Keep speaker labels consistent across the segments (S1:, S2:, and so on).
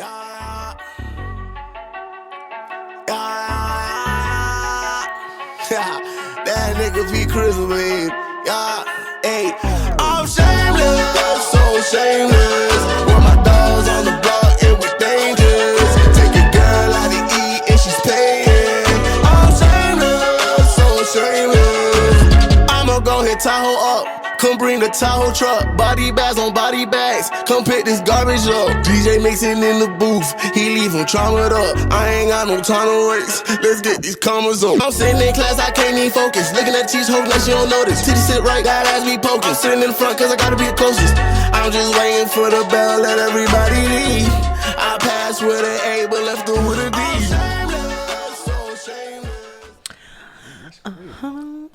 S1: Yeah. Yeah. That nigga be crystal, babe. Yeah. Hey. I'm shameless, so shameless. When my dogs on the block, it was dangerous. Take your girl out to eat and she's paying. I'm shameless, so shameless. I'ma go hit Tahoe up. Come bring the Tahoe truck, body bags on body bags. Come pick this garbage up. DJ mixing in the booth, he leave him traumatized up. I ain't got no time to waste. Let's get these commas up. I'm sitting in class, I can't even focus. Looking at teach, hoping that she don't notice. Titty sit right, that ass be poking. I'm sitting in the front cause I gotta be the closest. I'm just waiting for the bell, let everybody leave. I passed with an A, but left her with a D.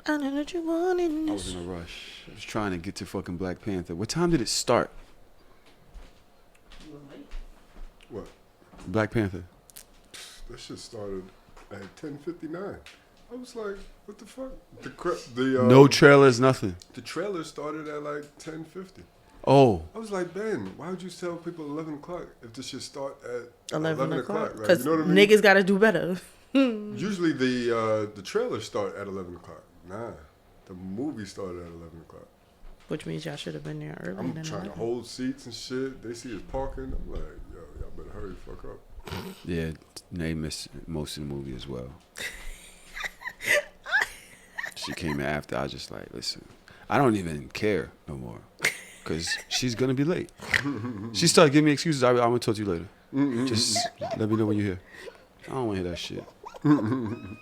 S2: I know what you want in
S3: I
S2: this.
S3: was in a rush. I was trying to get to fucking Black Panther. What time did it start?
S4: What?
S3: Black Panther.
S4: That shit started at 10:59. I was like, what the fuck?
S3: No trailers, nothing.
S4: The trailer started at like 10:50.
S3: Oh.
S4: I was like, Ben, why would you tell people 11 o'clock if this shit start at
S2: 11 o'clock.
S4: Right?
S2: Because
S4: You know what I mean?
S2: niggas gotta do better.
S4: Usually the trailers start at 11 o'clock. Nah, the movie started at 11 o'clock.
S2: Which means y'all should have been there early.
S4: I'm trying to hold seats and shit. They see us parking. I'm like, yo, y'all better hurry the fuck up.
S3: Yeah, they missed most of the movie as well. She came in after. I was just like, listen, I don't even care no more. Because she's going to be late. She started giving me excuses. I'm going to talk to you later. Just let me know when you're here. I don't want to hear that shit.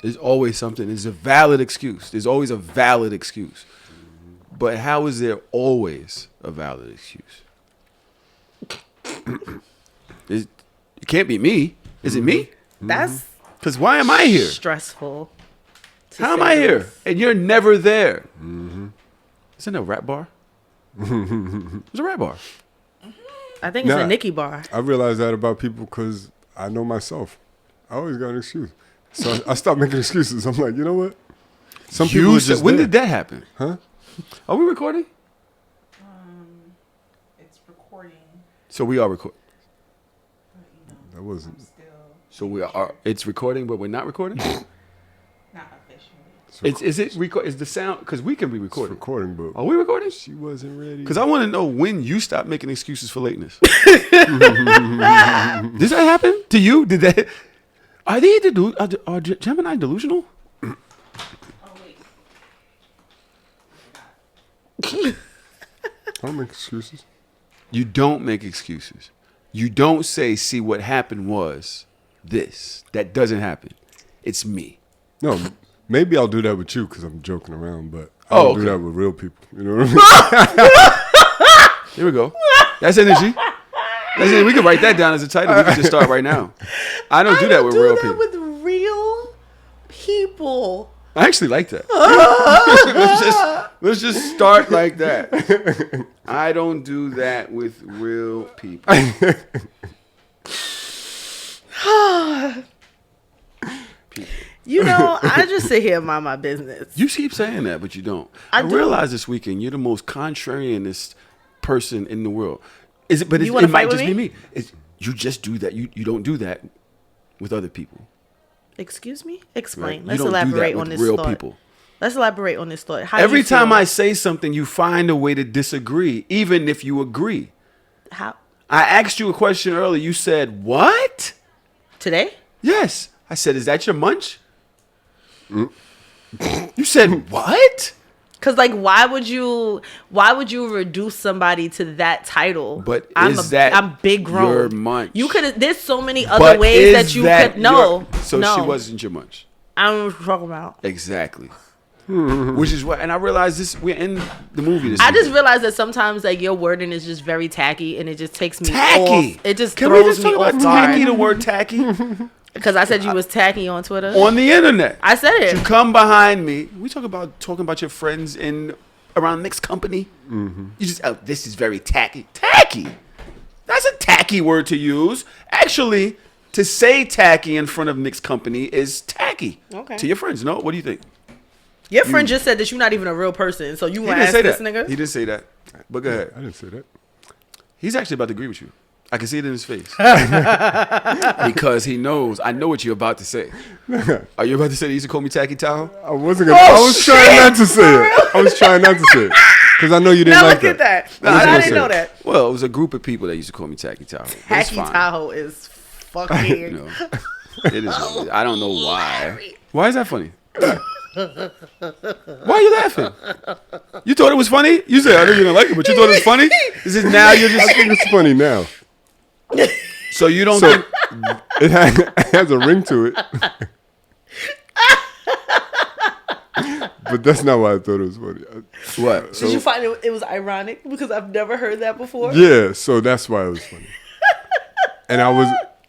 S3: There's always something. There's a valid excuse. There's always a valid excuse. But how is there always a valid excuse? It can't be me. Is it me?
S2: That's
S3: Because why am I here?
S2: stressful.
S3: How am I here? And you're never there. Isn't it a rap bar? It's a rap bar.
S2: I think it's
S4: Nah.
S2: a Nicki bar.
S4: I realized that about people because I know myself. I always got an excuse. So I stopped making excuses. I'm like, you know what? Some people are just
S3: When
S4: there.
S3: did that happen?
S4: Huh?
S3: Are we recording?
S5: It's recording,
S3: So we are recording.
S5: but you know,
S4: That wasn't.
S5: I'm still
S3: So we are. It's recording, but we're not recording.
S5: not officially.
S3: Is it record? Is the sound? Because we can be
S4: It's
S3: recording.
S4: recording, but
S3: Are we recording?
S4: she wasn't ready.
S3: Because I want to know when you stopped making excuses for lateness. Does that happen to you? Did that? Are they are Gemini delusional?
S5: Oh wait,
S4: I don't make excuses.
S3: You don't make excuses. You don't say, "See, what happened was this." That doesn't happen. It's me.
S4: No, maybe I'll do that with you because I'm joking around, but I
S3: Oh,
S4: don't do
S3: okay.
S4: that with real people. You know what I mean?
S3: Here we go. That's energy. That's it. We can write that down as a title. We can just start right now. I don't do that with real people.
S2: With real people.
S3: I actually like that. let's just start like that. I don't do that with real people.
S2: You know, I just sit here and mind my business.
S3: You keep saying that, but you don't.
S2: I
S3: I
S2: do.
S3: realized this weekend you're the most contrarianist person in the world. Is it? But
S2: You
S3: it
S2: wanna
S3: might
S2: fight with
S3: just be
S2: me?
S3: me. You just do that. You don't do that with other people.
S2: Excuse me?
S3: Right?
S2: Explain.
S3: You
S2: Let's
S3: don't do
S2: elaborate
S3: that
S2: on
S3: with
S2: this
S3: real
S2: thought.
S3: people.
S2: Let's elaborate on this thought. How do
S3: Every
S2: you feel?
S3: time I say something, you find a way to disagree, even if you agree.
S2: How
S3: I asked you a question earlier. You said, what?
S2: today?
S3: Yes. I said, is that your munch? You said, what?
S2: Cause like, why would you reduce somebody to that title?
S3: But
S2: I'm
S3: is that
S2: I'm big grown.
S3: your munch?
S2: You could. There's so many other
S3: But
S2: ways
S3: is
S2: that you could. No,
S3: So
S2: no.
S3: she wasn't your munch.
S2: I don't know what you're talking about.
S3: Exactly. Which is what, and I realized this. We're in the movie. This
S2: I just
S3: weekend.
S2: realized that sometimes like your wording is just very tacky, and it just takes me
S3: Tacky.
S2: off. It just
S3: Can we
S2: throws
S3: just
S2: me
S3: talk
S2: off
S3: about
S2: guard.
S3: tacky? The word tacky
S2: Because I said you was tacky on Twitter.
S3: on the internet.
S2: I said
S3: You
S2: it.
S3: come behind me. We talking about your friends in around mixed company. You just this is very tacky. Tacky. That's a tacky word to use. Actually, to say tacky in front of mixed company is tacky.
S2: Okay.
S3: To your friends, no? What do you think?
S2: Your friend just said that you're not even a real person, so you
S3: He
S2: want to
S3: didn't
S2: ask
S3: say
S2: this
S3: that.
S2: nigga?
S3: He didn't say that. But go ahead.
S4: I didn't say that.
S3: He's actually about to agree with you. I can see it in his face. Because he knows. I know what you're about to say. Are you about to say that he used to call me Tacky Tahoe?
S4: I wasn't gonna. I was trying not to say it. I was trying not to say it because I know you didn't
S2: Now
S4: like
S2: look at that.
S3: No,
S2: I
S3: I
S2: didn't know that.
S3: Well, it was a group of people that used to call me Tacky Tahoe. But it's
S2: Tacky
S3: fine.
S2: Tahoe is fucking.
S3: You know, it is. What it is. I don't know why. Why is that funny? Why are you laughing? You thought it was funny? You said I know you didn't like it, but you thought it was funny. Is it now you're
S4: I
S3: just
S4: think it's funny now.
S3: so you don't?
S4: So
S3: think,
S4: it has a ring to it. But that's not why I thought it was funny.
S3: what?
S2: Did you find it was ironic? Because I've never heard that before.
S4: Yeah, so that's why it was funny. And I was,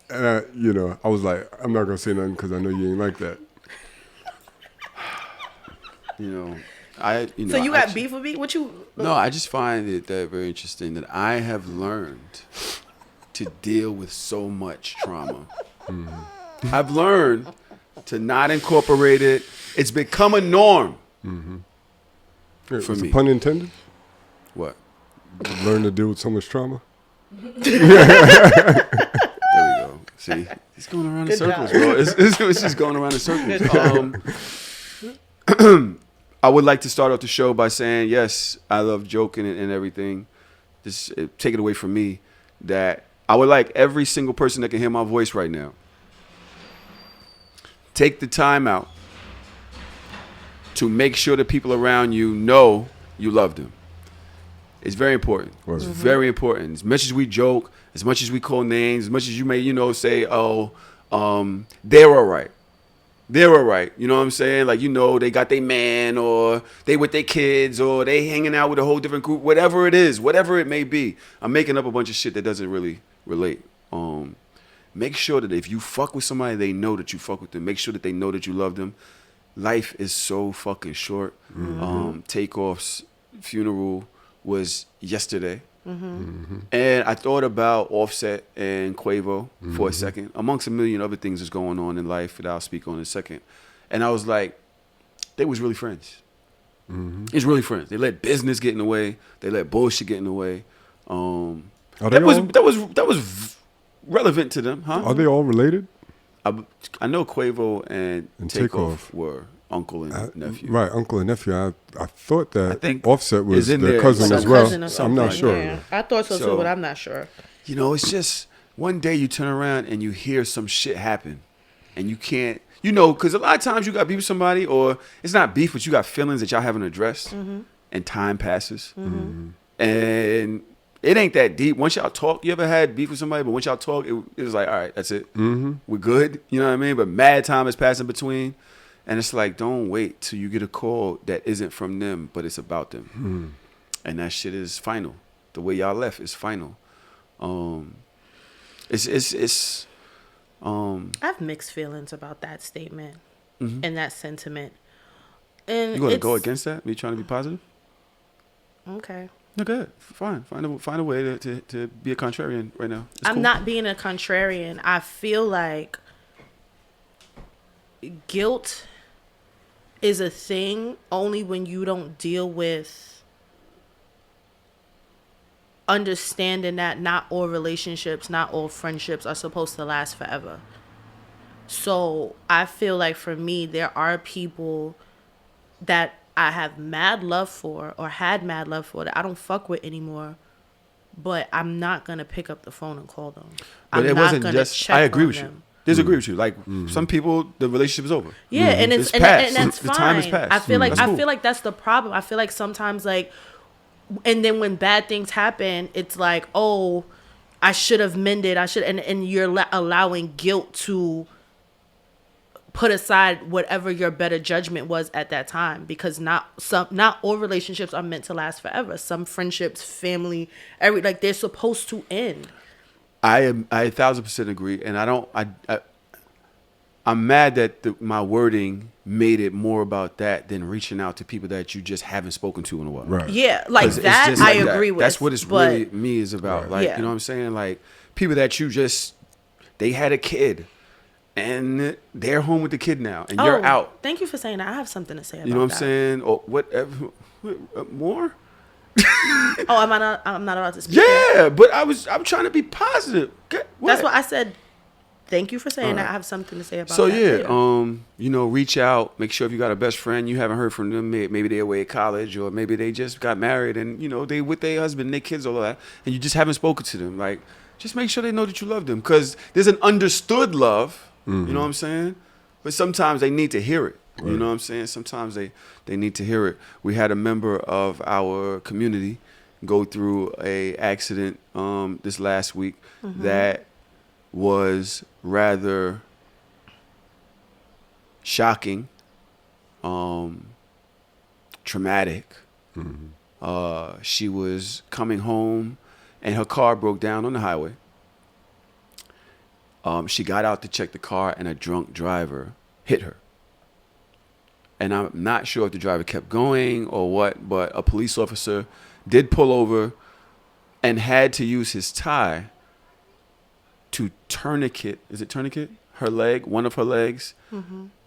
S4: I was like, I'm not gonna say nothing because I know you ain't like that.
S2: So you got beef with me? What you?
S3: No, I just find it that very interesting that I have learned to deal with so much trauma. Mm-hmm. I've learned to not incorporate it. It's become a norm.
S4: Mm-hmm.
S3: For
S4: Was
S3: me.
S4: a pun intended?
S3: What?
S4: Learn to deal with so much trauma.
S3: There we go. See, it's going around in
S2: Good
S3: circles,
S2: job.
S3: bro. It's just going around in circles. I would like to start off the show by saying, yes, I love joking and everything. Just take it away from me that I would like every single person that can hear my voice right now, take the time out to make sure the people around you know you love them. It's very important. It's very important. As much as we joke, as much as we call names, as much as you may, say, they're all right. They're all right. You know what I'm saying? Like, they got their man or they with their kids or they hanging out with a whole different group, whatever it is, whatever it may be. I'm making up a bunch of shit that doesn't really relate. Make sure that if you fuck with somebody, they know that you fuck with them. Make sure that they know that you love them. Life is so fucking short. Takeoff's funeral was yesterday. And I thought about Offset and Quavo for a second, amongst a million other things that's going on in life that I'll speak on in a second. And I was like, they was really friends. It's really friends. They let business get in the way. They let bullshit get in the way. That was relevant to them, huh?
S4: Are they all related?
S3: I know Quavo and Takeoff were uncle and nephew.
S4: Right, uncle and nephew. I thought that
S3: I think
S4: Offset was
S3: is in
S4: their
S3: there.
S4: cousin
S3: Like
S4: as
S2: a
S4: well.
S2: cousin or
S4: I'm
S2: something.
S4: not sure.
S2: Yeah. I thought so too, but I'm not sure.
S3: It's just one day you turn around and you hear some shit happen and you can't, because a lot of times you got beef with somebody or it's not beef, but you got feelings that y'all haven't addressed and time passes. And it ain't that deep. Once y'all talk, you ever had beef with somebody, but once y'all talk, it was like, all right, that's it. We're good. You know what I mean? But mad time is passing between. And it's like, don't wait till you get a call that isn't from them, but it's about them. And that shit is final. The way y'all left is final. I
S2: have mixed feelings about that statement and that sentiment. And
S3: you going to go against that? Are you trying to be positive?
S2: Okay.
S3: No, good. Fine. Find a way to be a contrarian right now. It's
S2: I'm
S3: cool.
S2: not being a contrarian. I feel like guilt is a thing only when you don't deal with understanding that not all relationships, not all friendships are supposed to last forever. So I feel like for me, there are people that I have mad love for or had mad love for that I don't fuck with anymore, but I'm not going to pick up the phone and call them.
S3: But it wasn't just, I agree with you. Disagree with you. Like some people, the relationship is over.
S2: Yeah, and
S3: it's past.
S2: and that's
S3: The
S2: fine.
S3: time has passed.
S2: I feel like
S3: That's cool.
S2: I feel like that's the problem. I feel like sometimes and then when bad things happen, it's like, oh, I should have mended. And you're allowing guilt to put aside whatever your better judgment was at that time, because not all relationships are meant to last forever. Some friendships, family, they're supposed to end.
S3: I 1,000% agree, and I'm mad that my wording made it more about that than reaching out to people that you just haven't spoken to in a while.
S4: Right.
S2: Yeah, like
S3: 'Cause it's
S2: that
S3: just
S2: I
S3: like that.
S2: agree with.
S3: That's what it's
S2: but
S3: really me is about.
S4: Right.
S3: Like,
S2: Yeah.
S3: you know what I'm saying? Like people that you just they had a kid and they're home with the kid now and you're out.
S2: Thank you for saying that. I have something to say about that.
S3: You know what I'm saying? Or whatever more?
S2: Oh, I'm not allowed to speak.
S3: Yeah, but I'm trying to be positive.
S2: That's what I said. Thank you for saying that.
S3: Alright.
S2: I have something to say about
S3: So
S2: that.
S3: yeah, reach out. Make sure if you got a best friend you haven't heard from them, maybe they're away at college, or maybe they just got married and they with their husband, their kids, all of that, and you just haven't spoken to them. Like, just make sure they know that you love them, because there's an understood love. You know what I'm saying? But sometimes they need to hear it. You know what I'm saying? Sometimes they need to hear it. We had a member of our community go through a accident this last week that was rather shocking, traumatic. She was coming home and her car broke down on the highway. She got out to check the car and a drunk driver hit her. And I'm not sure if the driver kept going or what, but a police officer did pull over and had to use his tie to tourniquet. Is it tourniquet? Her leg, one of her legs.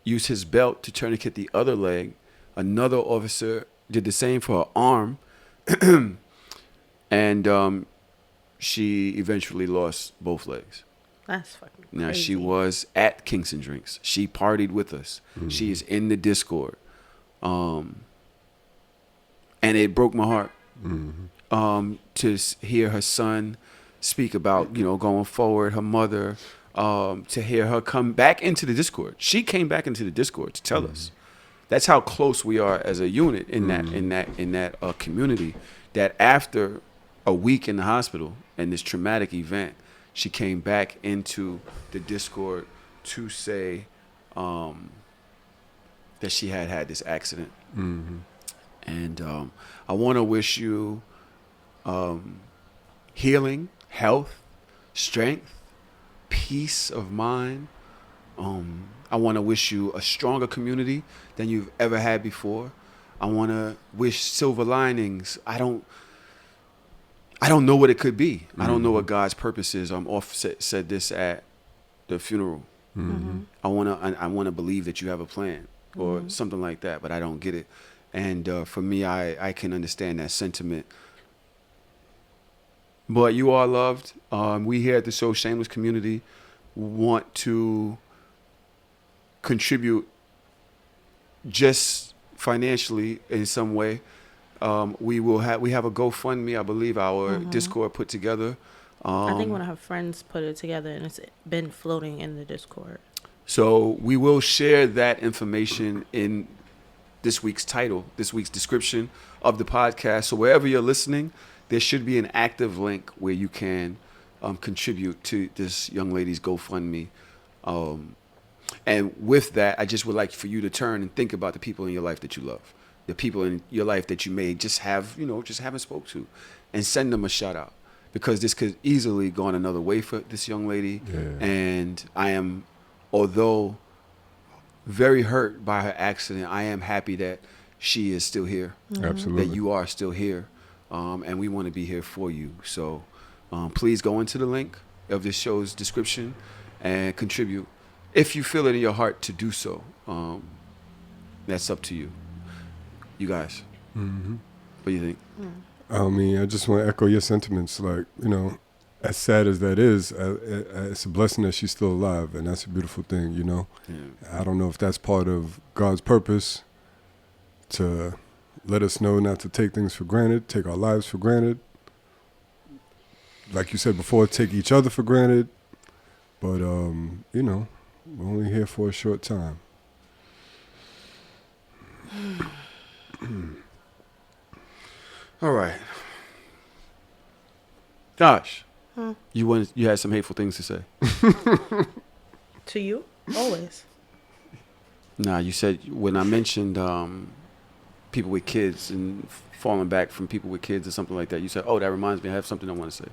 S3: Use his belt to tourniquet the other leg. Another officer did the same for her arm. And she eventually lost both legs.
S2: That's fucking crazy.
S3: Now, she was at Kingston Drinks. She partied with us. She is in the Discord. And it broke my heart to hear her son speak about, going forward, her mother, to hear her come back into the Discord. She came back into the Discord to tell us. That's how close we are as a unit in that community, that after a week in the hospital and this traumatic event, she came back into the Discord to say that she had this accident. And I want to wish you healing, health, strength, peace of mind. I want to wish you a stronger community than you've ever had before. I want to wish silver linings. I don't know what it could be. I don't know what God's purpose is. Said this at the funeral. I want to believe that you have a plan or something like that, but I don't get it. And for me, I can understand that sentiment. But you are loved. We here at the show Shameless community want to contribute just financially in some way. We have a GoFundMe, I believe our Discord put together.
S2: I think one of her friends put it together and it's been floating in the Discord.
S3: So we will share that information in this week's title, this week's description of the podcast. So wherever you're listening, there should be an active link where you can contribute to this young lady's GoFundMe. And with that, I just would like for you to turn and think about the people in your life that you love, the people in your life that you may just have, just haven't spoke to, and send them a shout out, because this could easily go on another way for this young lady.
S4: Yeah.
S3: And I am, although very hurt by her accident, I am happy that she is still here.
S4: Absolutely.
S3: That you are still here. And we want to be here for you. So please go into the link of this show's description and contribute. If you feel it in your heart to do so, that's up to you. You guys, what do you think?
S4: I mean, I just want to echo your sentiments. Like, as sad as that is, it's a blessing that she's still alive, and that's a beautiful thing,
S3: Yeah.
S4: I don't know if that's part of God's purpose to let us know not to take things for granted, take our lives for granted. Like you said before, take each other for granted. But, we're only here for a short time.
S3: All right. Josh, you had some hateful things to say.
S2: To you? Always.
S3: Nah, you said when I mentioned people with kids and falling back from people with kids or something like that, you said, "Oh, that reminds me, I have something I want to say."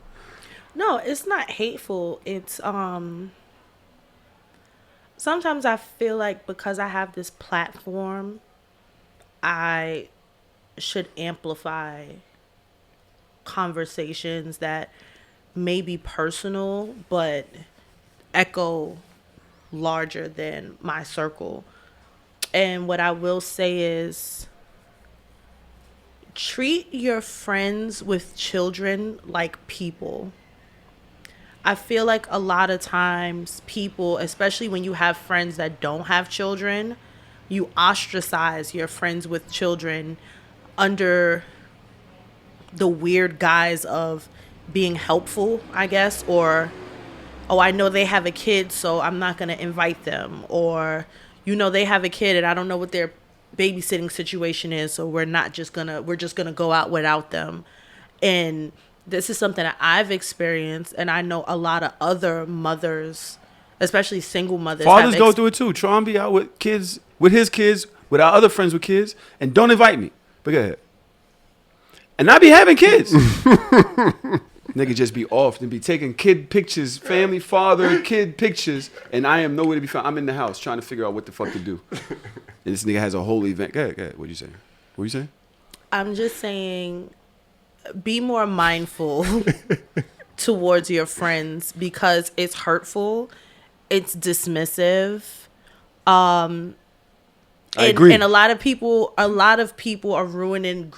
S2: No, it's not hateful. It's sometimes I feel like because I have this platform, I should amplify conversations that may be personal but echo larger than my circle. And what I will say is treat your friends with children like people. I feel like a lot of times people, especially when you have friends that don't have children, you ostracize your friends with children under the weird guise of being helpful, I guess, or, oh, I know they have a kid, so I'm not going to invite them, or, you know, they have a kid and I don't know what their babysitting situation is, so we're just going to go out without them. And this is something that I've experienced, and I know a lot of other mothers, especially single mothers.
S3: Fathers go through it too. Traum be out with kids, with his kids, with our other friends with kids, and don't invite me. But go ahead. And I be having kids. Nigga just be off and be taking kid pictures, family, father, kid pictures, and I am nowhere to be found. I'm in the house trying to figure out what the fuck to do. And this nigga has a whole event. Go ahead. What you saying? What you saying?
S2: I'm just saying, be more mindful towards your friends because it's hurtful, it's dismissive.
S3: I agree.
S2: And a lot of people are ruining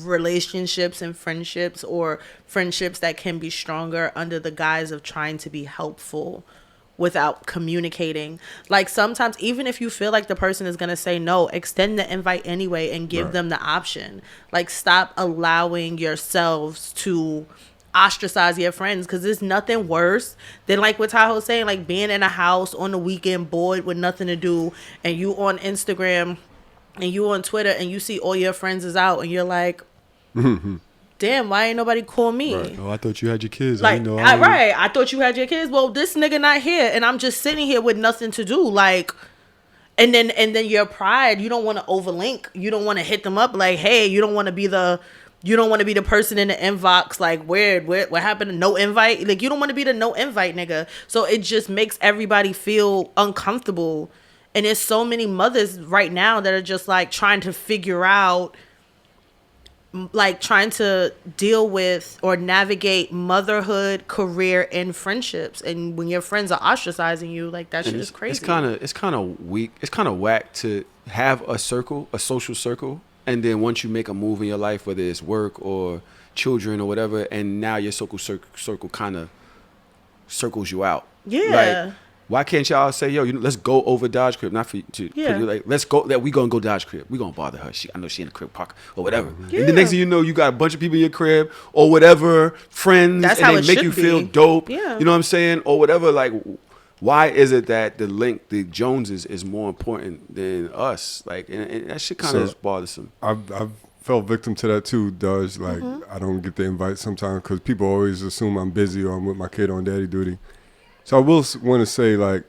S2: relationships and friendships, or friendships that can be stronger under the guise of trying to be helpful without communicating. Like sometimes, even if you feel like the person is going to say no, extend the invite anyway and give them the option. Like, stop allowing yourselves to ostracize your friends, because there's nothing worse than, like what Tahoe's saying, like being in a house on the weekend bored with nothing to do, and you on Instagram and you on Twitter and you see all your friends is out and you're like, damn, why ain't nobody call me?
S4: Right.
S3: Oh, I thought you had your kids.
S2: Like,
S3: I didn't know.
S2: right, I thought you had your kids. Well, this nigga not here and I'm just sitting here with nothing to do. Like, and then your pride, you don't want to overlink, you don't want to hit them up like, hey, you don't want to be the person in the inbox like, what happened to no invite? Like, you don't want to be the no invite nigga. So it just makes everybody feel uncomfortable. And there's so many mothers right now that are just like trying to figure out, like trying to deal with or navigate motherhood, career, and friendships. And when your friends are ostracizing you, like, that shit is crazy.
S3: It's kind of weak. It's kind of whack to have a social circle. And then once you make a move in your life, whether it's work or children or whatever, and now your circle kind of circles you out.
S2: Yeah.
S3: Like, why can't y'all say, yo, let's go over Dodge crib? Not for you.
S2: Yeah.
S3: Like, let's go. That we gonna go Dodge crib. We gonna bother her. I know she in the crib park or whatever.
S2: Yeah.
S3: And the next thing you know, you got a bunch of people in your crib or whatever, friends,
S2: That's
S3: and
S2: how
S3: they
S2: it
S3: make
S2: should
S3: you
S2: be.
S3: feel dope.
S2: Yeah.
S3: You know what I'm saying? Or whatever. Like, why is it that the Joneses is more important than us? Like, and that shit kind of is bothersome.
S4: I've fell victim to that too, Dodge. Like, I don't get the invite sometimes because people always assume I'm busy or I'm with my kid on daddy duty. So I will want to say, like,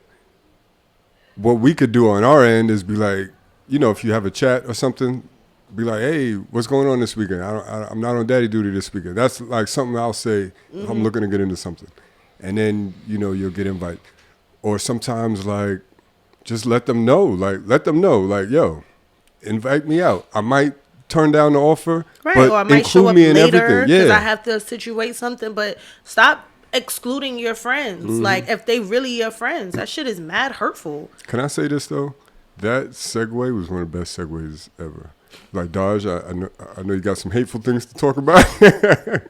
S4: what we could do on our end is be like, you know, if you have a chat or something, be like, hey, what's going on this weekend? I'm not on daddy duty this weekend. That's like something I'll say if I'm looking to get into something. And then, you know, you'll get invite. Or sometimes, like, just let them know, like, yo, invite me out. I might turn down the offer,
S2: Right,
S4: but
S2: or I might
S4: include
S2: show up
S4: me in
S2: later
S4: everything.
S2: because
S4: Yeah.
S2: I have to situate something. But stop excluding your friends. Like, if they really your friends, that shit is mad hurtful.
S4: Can I say this though? That segue was one of the best segues ever. Like, Dodge, I know you got some hateful things to talk about. I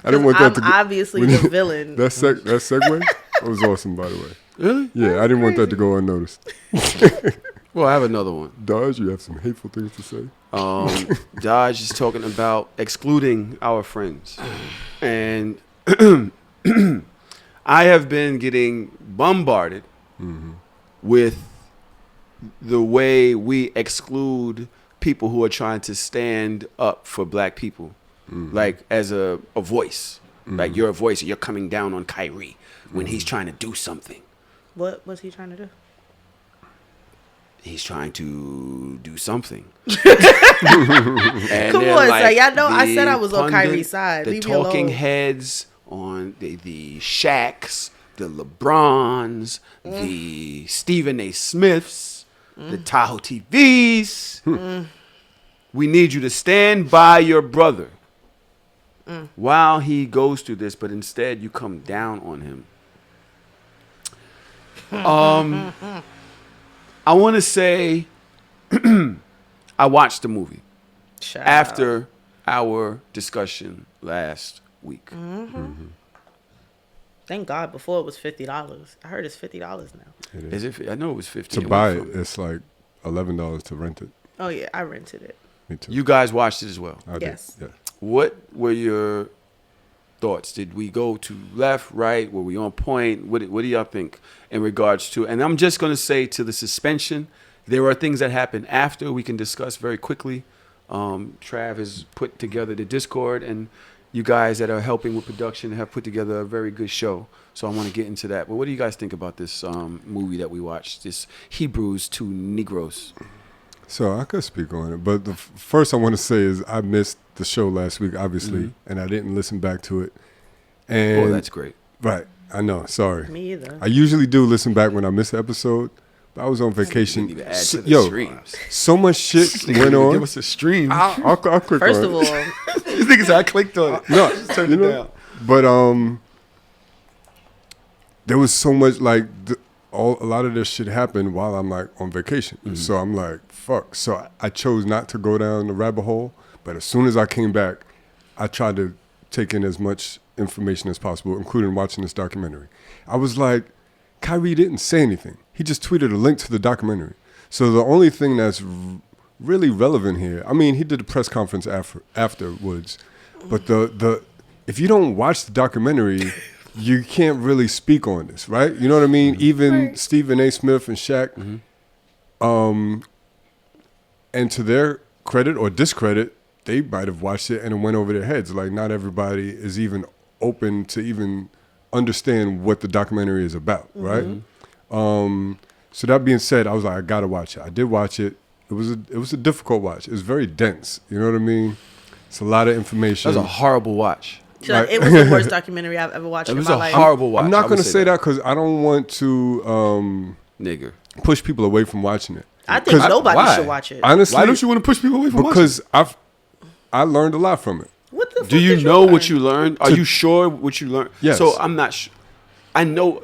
S4: didn't want that
S2: I'm
S4: to go,
S2: obviously the villain.
S4: that segue that was awesome, by the way.
S3: Really?
S4: Yeah, I didn't want that to go unnoticed.
S3: Well, I have another one.
S4: Dodge, you have some hateful things to say.
S3: Dodge is talking about excluding our friends. And I have been getting bombarded with the way we exclude people who are trying to stand up for black people, like as a voice. Like, you're a voice, you're coming down on Kyrie when he's trying to do something.
S2: What was he trying to do?
S3: He's trying to do something.
S2: Come
S3: they're
S2: on,
S3: like,
S2: so y'all know I
S3: the
S2: said I was on
S3: pundit,
S2: Kyrie's side.
S3: The
S2: Leave me
S3: talking
S2: alone.
S3: heads on the Shaqs, the LeBrons, the Stephen A. Smiths, the Tahoe TVs. We need you to stand by your brother while he goes through this, but instead you come down on him. I want to say I watched the movie
S2: Shut
S3: after our discussion last week.
S2: Thank God before it was $50. I heard it's $50 now.
S4: It
S3: Is it? I know it was 50.
S4: to buy it, it's like $11 to rent it.
S2: Oh yeah, I rented it.
S4: Me too.
S3: You guys watched it as well.
S4: I did,
S2: Yes.
S4: yeah.
S3: What were your thoughts? Did we go to left, right? Were we on point? What do y'all think in regards to? And I'm just going to say to the suspension, there are things that happen after we can discuss very quickly. Trav has put together the Discord, and you guys that are helping with production have put together a very good show. So I want to get into that. But what do you guys think about this movie that we watched? This Hebrews to Negroes.
S4: So I could speak on it, but the first I want to say is I missed the show last week, obviously, and I didn't listen back to it. And
S3: Oh, that's great.
S4: right. I know. Sorry.
S2: Me either.
S4: I usually do listen back when I miss an episode, but I was on vacation.
S3: We need to add to the
S4: Yo,
S3: streams.
S4: so much shit went on.
S3: Give us a stream.
S4: I'll click
S2: First
S4: on
S2: of
S4: it.
S2: all,
S3: These niggas, I clicked on it.
S4: No,
S3: Just turn
S4: you
S3: it
S4: know,
S3: down.
S4: but there was so much like a lot of this shit happened while I'm like on vacation. So I'm like, fuck. So I chose not to go down the rabbit hole. But as soon as I came back, I tried to take in as much information as possible, including watching this documentary. I was like, Kyrie didn't say anything. He just tweeted a link to the documentary. So the only thing that's really relevant here, I mean, he did a press conference afterwards, but the if you don't watch the documentary, you can't really speak on this, right? You know what I mean? Even Stephen A. Smith and Shaq, and to their credit or discredit, they might have watched it and it went over their heads. Like, not everybody is even open to even understand what the documentary is about, right? So that being said, I was like, I gotta watch it. I did watch it. It was a difficult watch. It was very dense. You know what I mean? It's a lot of information.
S3: That was a horrible watch.
S2: so it was the worst documentary I've ever watched
S3: It
S2: in
S3: was
S2: my
S3: a
S2: life.
S3: horrible watch.
S4: I'm
S3: I
S4: not
S3: would
S4: going to say that because I don't want to
S3: Nigger.
S4: push people away from watching it.
S2: I think
S4: 'Cause
S2: nobody
S3: why?
S2: should watch it.
S4: Honestly,
S3: Why don't you want to push people away from watching?
S4: because I learned a lot from it.
S2: What the fuck
S3: Do you
S2: did
S3: know
S2: learn?
S3: what you learned? Are you sure what you learned?
S4: Yes.
S3: So I'm not sure. I know.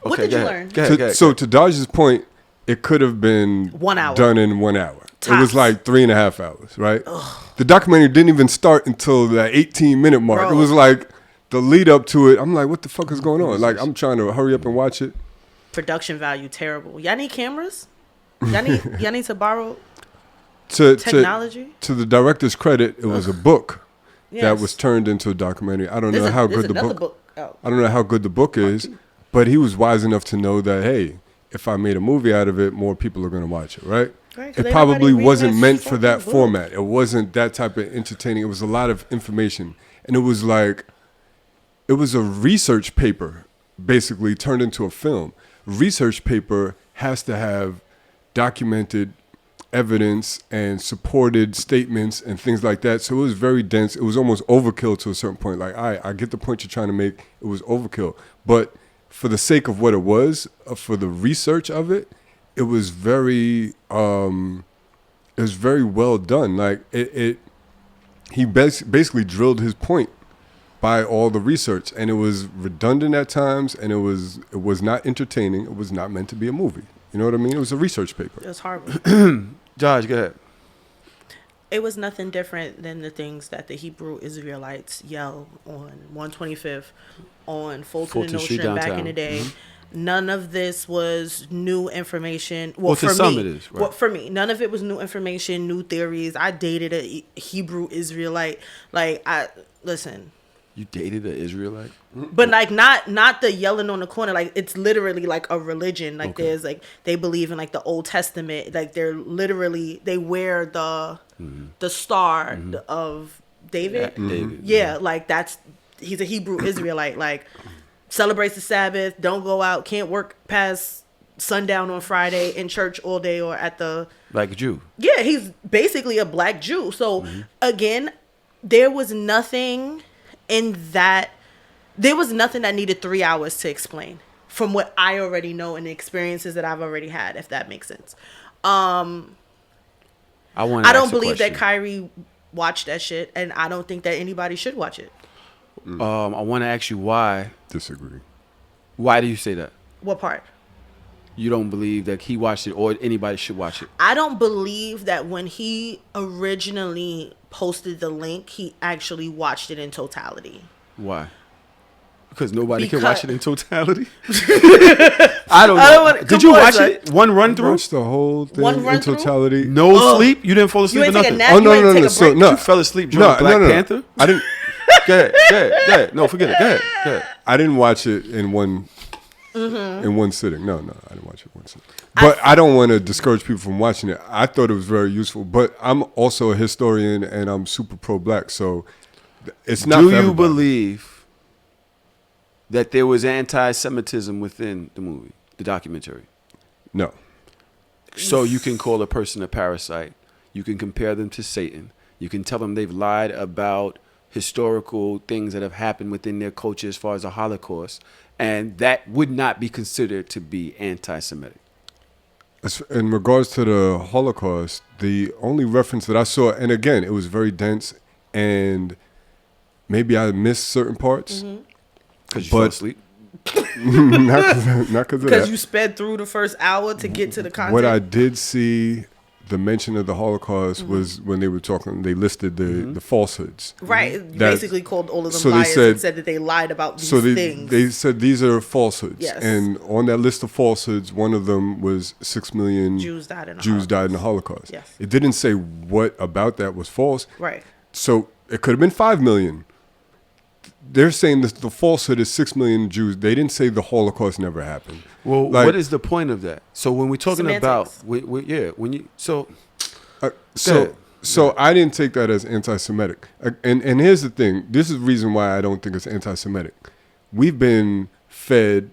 S2: What
S3: Okay,
S2: did
S3: go
S2: you
S3: ahead.
S2: learn?
S3: Go ahead, go ahead,
S4: So
S3: go ahead.
S4: to Dodge's point, it could have been
S2: 1 hour.
S4: done in 1 hour. It was
S2: Tops.
S4: like 3.5 hours, right? The documentary didn't even start until the 18-minute mark.
S2: Bro.
S4: It was like the lead up to it. I'm like, what the fuck is going on? Like, I'm trying to hurry up and watch it.
S2: Production value terrible. Y'all need cameras? Y'all need to borrow
S4: To
S2: technology?
S4: to the director's credit, it was a book
S2: Yes.
S4: that was turned into a documentary. I don't know
S2: There's
S4: how
S2: there's
S4: good the
S2: another
S4: book.
S2: Oh.
S4: I don't know how good the book is, but he was wise enough to know that, hey, if I made a movie out of it, more people are going to watch it, right?
S2: Right, 'cause
S4: It
S2: ain't
S4: probably
S2: nobody reading
S4: wasn't
S2: that
S4: meant for
S2: fucking
S4: that
S2: book.
S4: format. It wasn't that type of entertaining. It was a lot of information. And it was like, it was a research paper, basically turned into a film. Research paper has to have documented evidence and supported statements and things like that. So it was very dense. It was almost overkill to a certain point. Like, I get the point you're trying to make. It was overkill. But for the sake of what it was, for the research of it, it was very well done. Like he basically drilled his point by all the research, and it was redundant at times, and it was not entertaining. It was not meant to be a movie. You know what I mean? It was a research paper.
S2: It was horrible.
S3: Josh, go ahead.
S2: It was nothing different than the things that the Hebrew Israelites yell on 125th, on Fulton and
S3: Fulton Street
S2: Nostrand back in
S3: downtown.
S2: the day. None of this was new information.
S3: Well, to
S2: for
S3: some
S2: me,
S3: it is, right.
S2: Well, for me, none of it was new information, new theories. I dated a Hebrew Israelite. Like, listen.
S3: You dated an Israelite?
S2: But like not the yelling on the corner. Like, it's literally like a religion. Like,
S3: Okay.
S2: there's like, they believe in like the Old Testament. Like, they're literally, they wear the star of David.
S3: David.
S2: Yeah, like he's a Hebrew Israelite. Like, celebrates the Sabbath, don't go out, can't work past sundown on Friday, in church all day or at the.
S3: Like a Jew.
S2: Yeah, he's basically a black Jew. So again, there was nothing in that. There was nothing that needed 3 hours to explain from what I already know and the experiences that I've already had, if that makes sense.
S3: I
S2: don't believe that Kyrie watched that shit, and I don't think that anybody should watch it.
S3: I want to ask you why.
S4: Disagree.
S3: Why do you say that?
S2: What part?
S3: You don't believe that he watched it or anybody should watch it?
S2: I don't believe that when he originally posted the link, he actually watched it in totality.
S3: Why? Because nobody can
S2: Because-
S3: watch it in totality. I don't know. Did you watch it? One run through?
S4: Watch the whole thing
S2: One run
S4: in
S2: through?
S4: totality.
S3: No sleep? You didn't fall asleep or
S2: ain't take a
S3: nothing?
S2: nap?
S4: Oh
S2: You
S4: no
S2: ain't
S4: no
S2: take
S4: no!
S2: a
S4: So
S2: break?
S4: no,
S3: You fell asleep during Black Panther?
S4: I didn't.
S3: Go ahead. No, forget it. Go ahead.
S4: I didn't watch it in one sitting. No, I didn't watch it in one sitting. But I don't want to discourage people from watching it. I thought it was very useful. But I'm also a historian and I'm super pro-black, so it's not.
S3: Do
S4: for
S3: you
S4: everybody.
S3: believe that there was anti-Semitism within the movie, the documentary?
S4: No.
S3: So you can call a person a parasite. You can compare them to Satan. You can tell them they've lied about historical things that have happened within their culture as far as the Holocaust, and that would not be considered to be anti-Semitic.
S4: In regards to the Holocaust, the only reference that I saw, and again, it was very dense, and maybe I missed certain parts.
S3: Because you fell
S4: But-
S3: asleep.
S4: not because of
S2: Because
S4: that.
S2: you sped through the first hour to get to the content.
S4: What I did see, the mention of the Holocaust was when they were talking. They listed the falsehoods.
S2: Right. You
S4: That-
S2: basically called all of them
S4: so they
S2: liars
S4: said-
S2: and said that they lied about these
S4: So
S2: things.
S4: they said these are falsehoods.
S2: Yes.
S4: And on that list of falsehoods, one of them was 6 million
S2: Jews died in the
S4: Jews died in the
S2: Holocaust.
S4: Holocaust.
S2: Yes.
S4: It didn't say what about that was false.
S2: Right.
S4: So it could have been 5 million. They're saying that the falsehood is 6 million Jews. They didn't say the Holocaust never happened.
S3: Well,
S4: Like-
S3: what is the point of that? So when we're talking about,
S2: Semantics.
S3: when you so Go
S4: So
S3: ahead.
S4: so I didn't take that as anti-Semitic. And here's the thing. This is the reason why I don't think it's anti-Semitic. We've been fed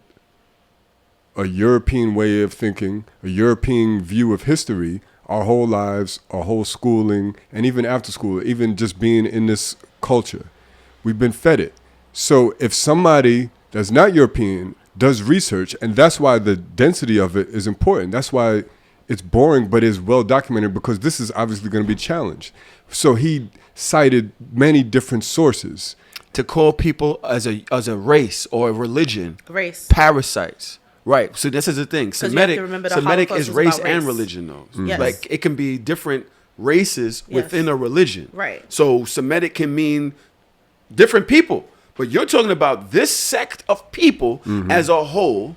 S4: a European way of thinking, a European view of history our whole lives, our whole schooling, and even after school, even just being in this culture. We've been fed it. So if somebody that's not European does research, and that's why the density of it is important. That's why it's boring, but is well documented, because this is obviously going to be challenged. So he cited many different sources.
S3: to call people as a race or a religion
S2: Race.
S3: parasites. Right. So this is the thing.
S2: you have to
S3: Semitic
S2: remember the
S3: Semitic
S2: Holocaust
S3: is
S2: was
S3: race
S2: about
S3: and
S2: race.
S3: religion though.
S2: Yes.
S3: Like it can be different races
S2: Yes.
S3: within a religion.
S2: Right.
S3: So Semitic can mean different people. But you're talking about this sect of people as a whole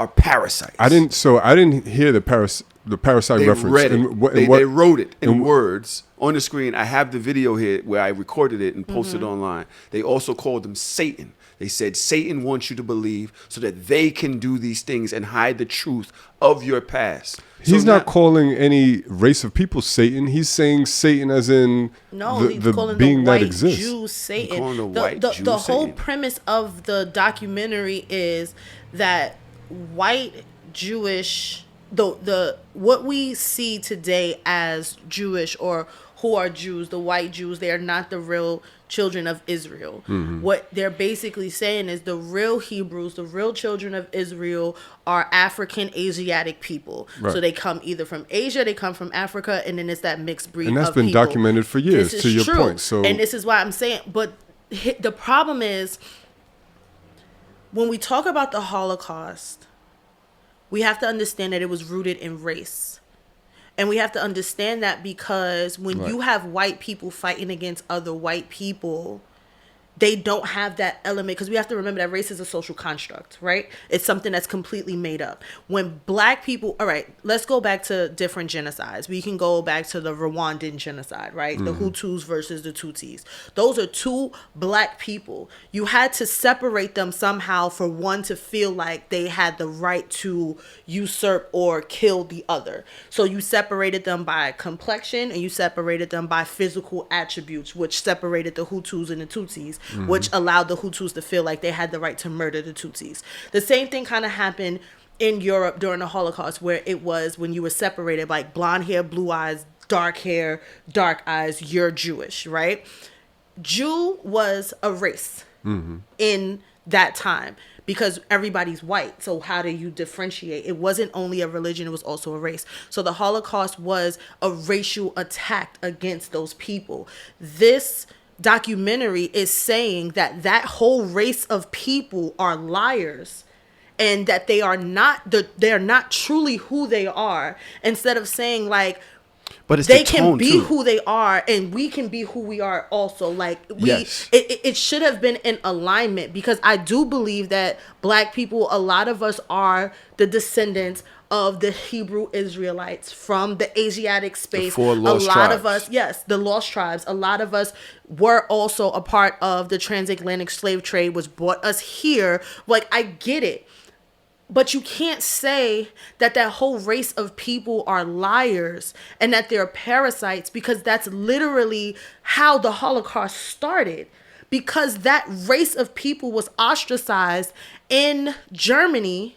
S3: are parasites.
S4: I didn't hear the parasite
S3: They
S4: reference.
S3: read it.
S4: And what-
S3: They,
S4: and what-
S3: they wrote it in
S4: and-
S3: words on the screen. I have the video here where I recorded it and posted
S2: Mm-hmm.
S3: online. They also called them Satan. They said Satan wants you to believe so that they can do these things and hide the truth of your past.
S4: He's
S3: So
S4: not
S3: now-
S4: calling any race of people Satan. He's saying Satan as in
S2: No,
S4: the,
S2: he's
S4: the
S2: calling
S4: being
S2: the
S4: that
S2: white
S4: exists.
S2: Jew Satan.
S3: calling the white Jew
S2: the whole
S3: Satan.
S2: premise of the documentary is that white Jewish the what we see today as Jewish or who are Jews, the white Jews, they are not the real children of Israel.
S4: Mm-hmm.
S2: What they're basically saying is the real Hebrews, the real children of Israel are African Asiatic people.
S4: Right.
S2: So they come either from Asia, they come from Africa, and then it's that mixed breed
S4: And that's
S2: of
S4: been
S2: people.
S4: documented for years,
S2: This
S4: to
S2: is
S4: your
S2: true.
S4: point. So
S2: And this is why I'm saying, but the problem is when we talk about the Holocaust, we have to understand that it was rooted in race. And we have to understand that because when you have white people fighting against other white people, they don't have that element, because we have to remember that race is a social construct, right? It's something that's completely made up. When black people, all right, let's go back to different genocides. We can go back to the Rwandan genocide, right? The Hutus versus the Tutsis. Those are two black people. You had to separate them somehow for one to feel like they had the right to usurp or kill the other. So you separated them by complexion and you separated them by physical attributes, which separated the Hutus and the Tutsis, which allowed the Hutus to feel like they had the right to murder the Tutsis. The same thing kind of happened in Europe during the Holocaust, where it was when you were separated, like blonde hair, blue eyes, dark hair, dark eyes, you're Jewish, right? Jew was a race in that time because everybody's white. So how do you differentiate? It wasn't only a religion, it was also a race. So the Holocaust was a racial attack against those people. This documentary is saying that that whole race of people are liars and that they are not truly who they are, instead of saying like
S3: But it's
S2: they
S3: the
S2: can
S3: tone,
S2: be
S3: too.
S2: who they are, and we can be who we are also. Like
S3: Yes.
S2: it should have been in alignment, because I do believe that Black people, a lot of us are the descendants of the Hebrew Israelites from the Asiatic space.
S3: four
S2: A
S3: lost
S2: lot of
S3: tribes.
S2: us, yes, the lost tribes. A lot of us were also a part of the transatlantic slave trade, which brought us here. Like, I get it. But you can't say that that whole race of people are liars and that they're parasites, because that's literally how the Holocaust started. Because that race of people was ostracized in Germany.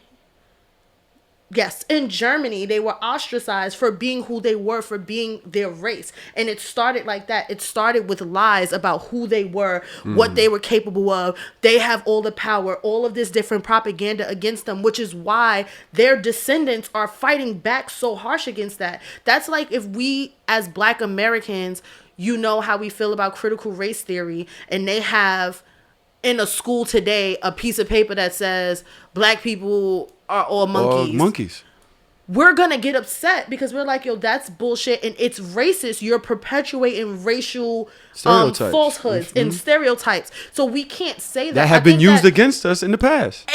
S2: Yes, in Germany, they were ostracized for being who they were, for being their race. And it started like that. It started with lies about who they were, what they were capable of. They have all the power, all of this different propaganda against them, which is why their descendants are fighting back so harsh against that. That's like if we, as Black Americans, you know how we feel about critical race theory, and they have in a school today a piece of paper that says Black people are all monkeys. We're gonna get upset because we're like, yo, that's bullshit and it's racist. You're perpetuating racial
S3: Stereotypes.
S2: falsehoods and stereotypes. So we can't say that.
S3: That
S2: I
S3: have been
S2: think
S3: used
S2: that-
S3: against us in the past.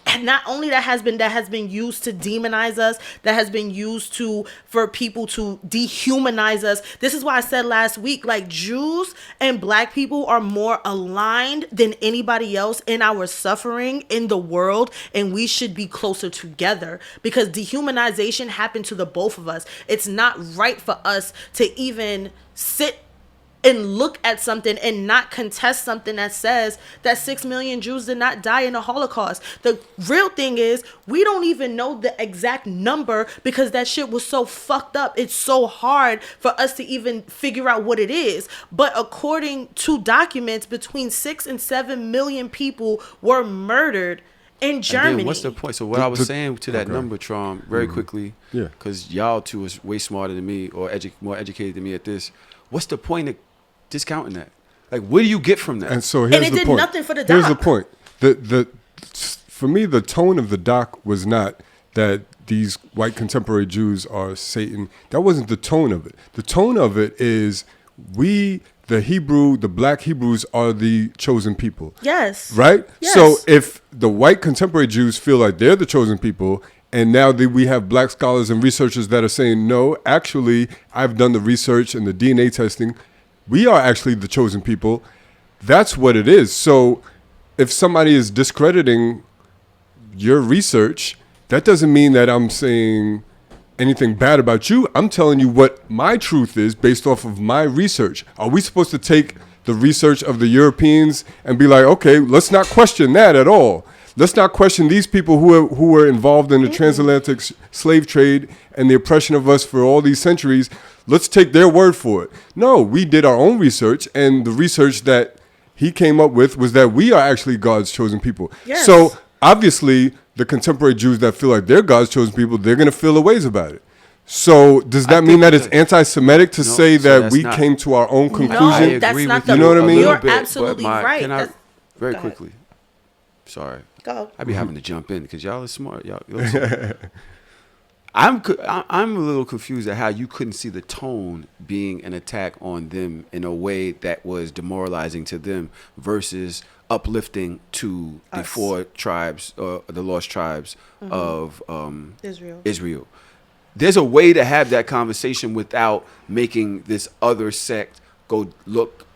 S2: and not only that has been used to demonize us, that has been used for people to dehumanize us. This is why I said last week, like, Jews and Black people are more aligned than anybody else in our suffering in the world, and we should be closer together, because dehumanization happened to the both of us. It's not right for us to even sit and look at something and not contest something that says that 6 million Jews did not die in the Holocaust. The real thing is, we don't even know the exact number because that shit was so fucked up. It's so hard for us to even figure out what it is. But according to documents, between 6 and 7 million people were murdered in Germany.
S3: And then what's the point? So what I was saying to that number, Traum, very quickly,
S4: Yeah.
S3: because y'all two was way smarter than me or more educated than me at this. What's the point of discounting that? Like, what do you get from that?
S4: And so here's
S2: it
S4: the
S2: did
S4: point.
S2: nothing for the
S4: Here's the
S2: doc.
S4: point. For me, the tone of the doc was not that these white contemporary Jews are Satan. That wasn't the tone of it. The tone of it is the Black Hebrews are the chosen people.
S2: Yes.
S4: Right?
S2: Yes.
S4: So if the white contemporary Jews feel like they're the chosen people, and now that we have Black scholars and researchers that are saying, no, actually, I've done the research and the DNA testing, we are actually the chosen people. That's what it is. So if somebody is discrediting your research, that doesn't mean that I'm saying anything bad about you. I'm telling you what my truth is based off of my research. Are we supposed to take the research of the Europeans and be like, okay, let's not question that at all. Let's not question these people who were involved in the transatlantic slave trade and the oppression of us for all these centuries. Let's take their word for it. No, we did our own research, and the research that he came up with was that we are actually God's chosen people.
S2: Yes.
S4: So obviously, the contemporary Jews that feel like they're God's chosen people, they're going to feel a ways about it. So does that mean that it's anti-Semitic to say
S3: so
S4: that
S3: that's
S4: we
S3: not-
S4: came to our own conclusion?
S2: No,
S3: I
S2: that's
S3: agree
S2: not
S3: with
S2: the.
S4: You know what I mean?
S2: You're
S3: a little bit,
S2: absolutely
S3: but
S2: right.
S3: Can I,
S2: That's-
S3: very
S2: go ahead.
S3: quickly. Sorry.
S2: Go.
S3: I be having to jump in because y'all are smart. Y'all smart. I'm a little confused at how you couldn't see the tone being an attack on them in a way that was demoralizing to them versus uplifting to the
S2: Us.
S3: four tribes, the lost tribes of
S2: Israel.
S3: There's a way to have that conversation without making this other sect go look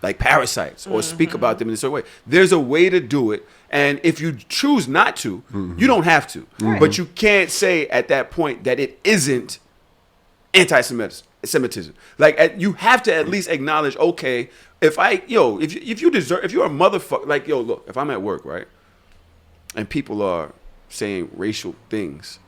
S3: like parasites or speak about them in a certain way. There's a way to do it. And if you choose not to, you don't have to. But you can't say at that point that it isn't anti-Semitism. Like, you have to at least acknowledge, okay, if you're a motherfucker, like, yo, look, if I'm at work, right, and people are saying racial things,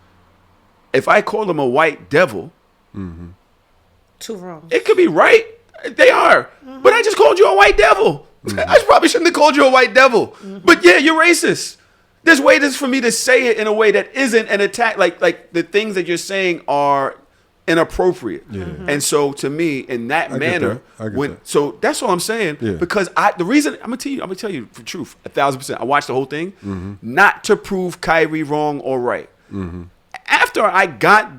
S3: if I call them a white devil,
S2: Too wrong.
S3: it could be right. They are. But I just called you a white devil. I probably shouldn't have called you a white devil. But yeah, you're racist. There's ways for me to say it in a way that isn't an attack. Like the things that you're saying are inappropriate. And so to me, in that manner, so that's all I'm saying.
S4: Yeah.
S3: Because the reason I'm gonna tell you the truth, 1,000%. I watched the whole thing, not to prove Kyrie wrong or right. After I got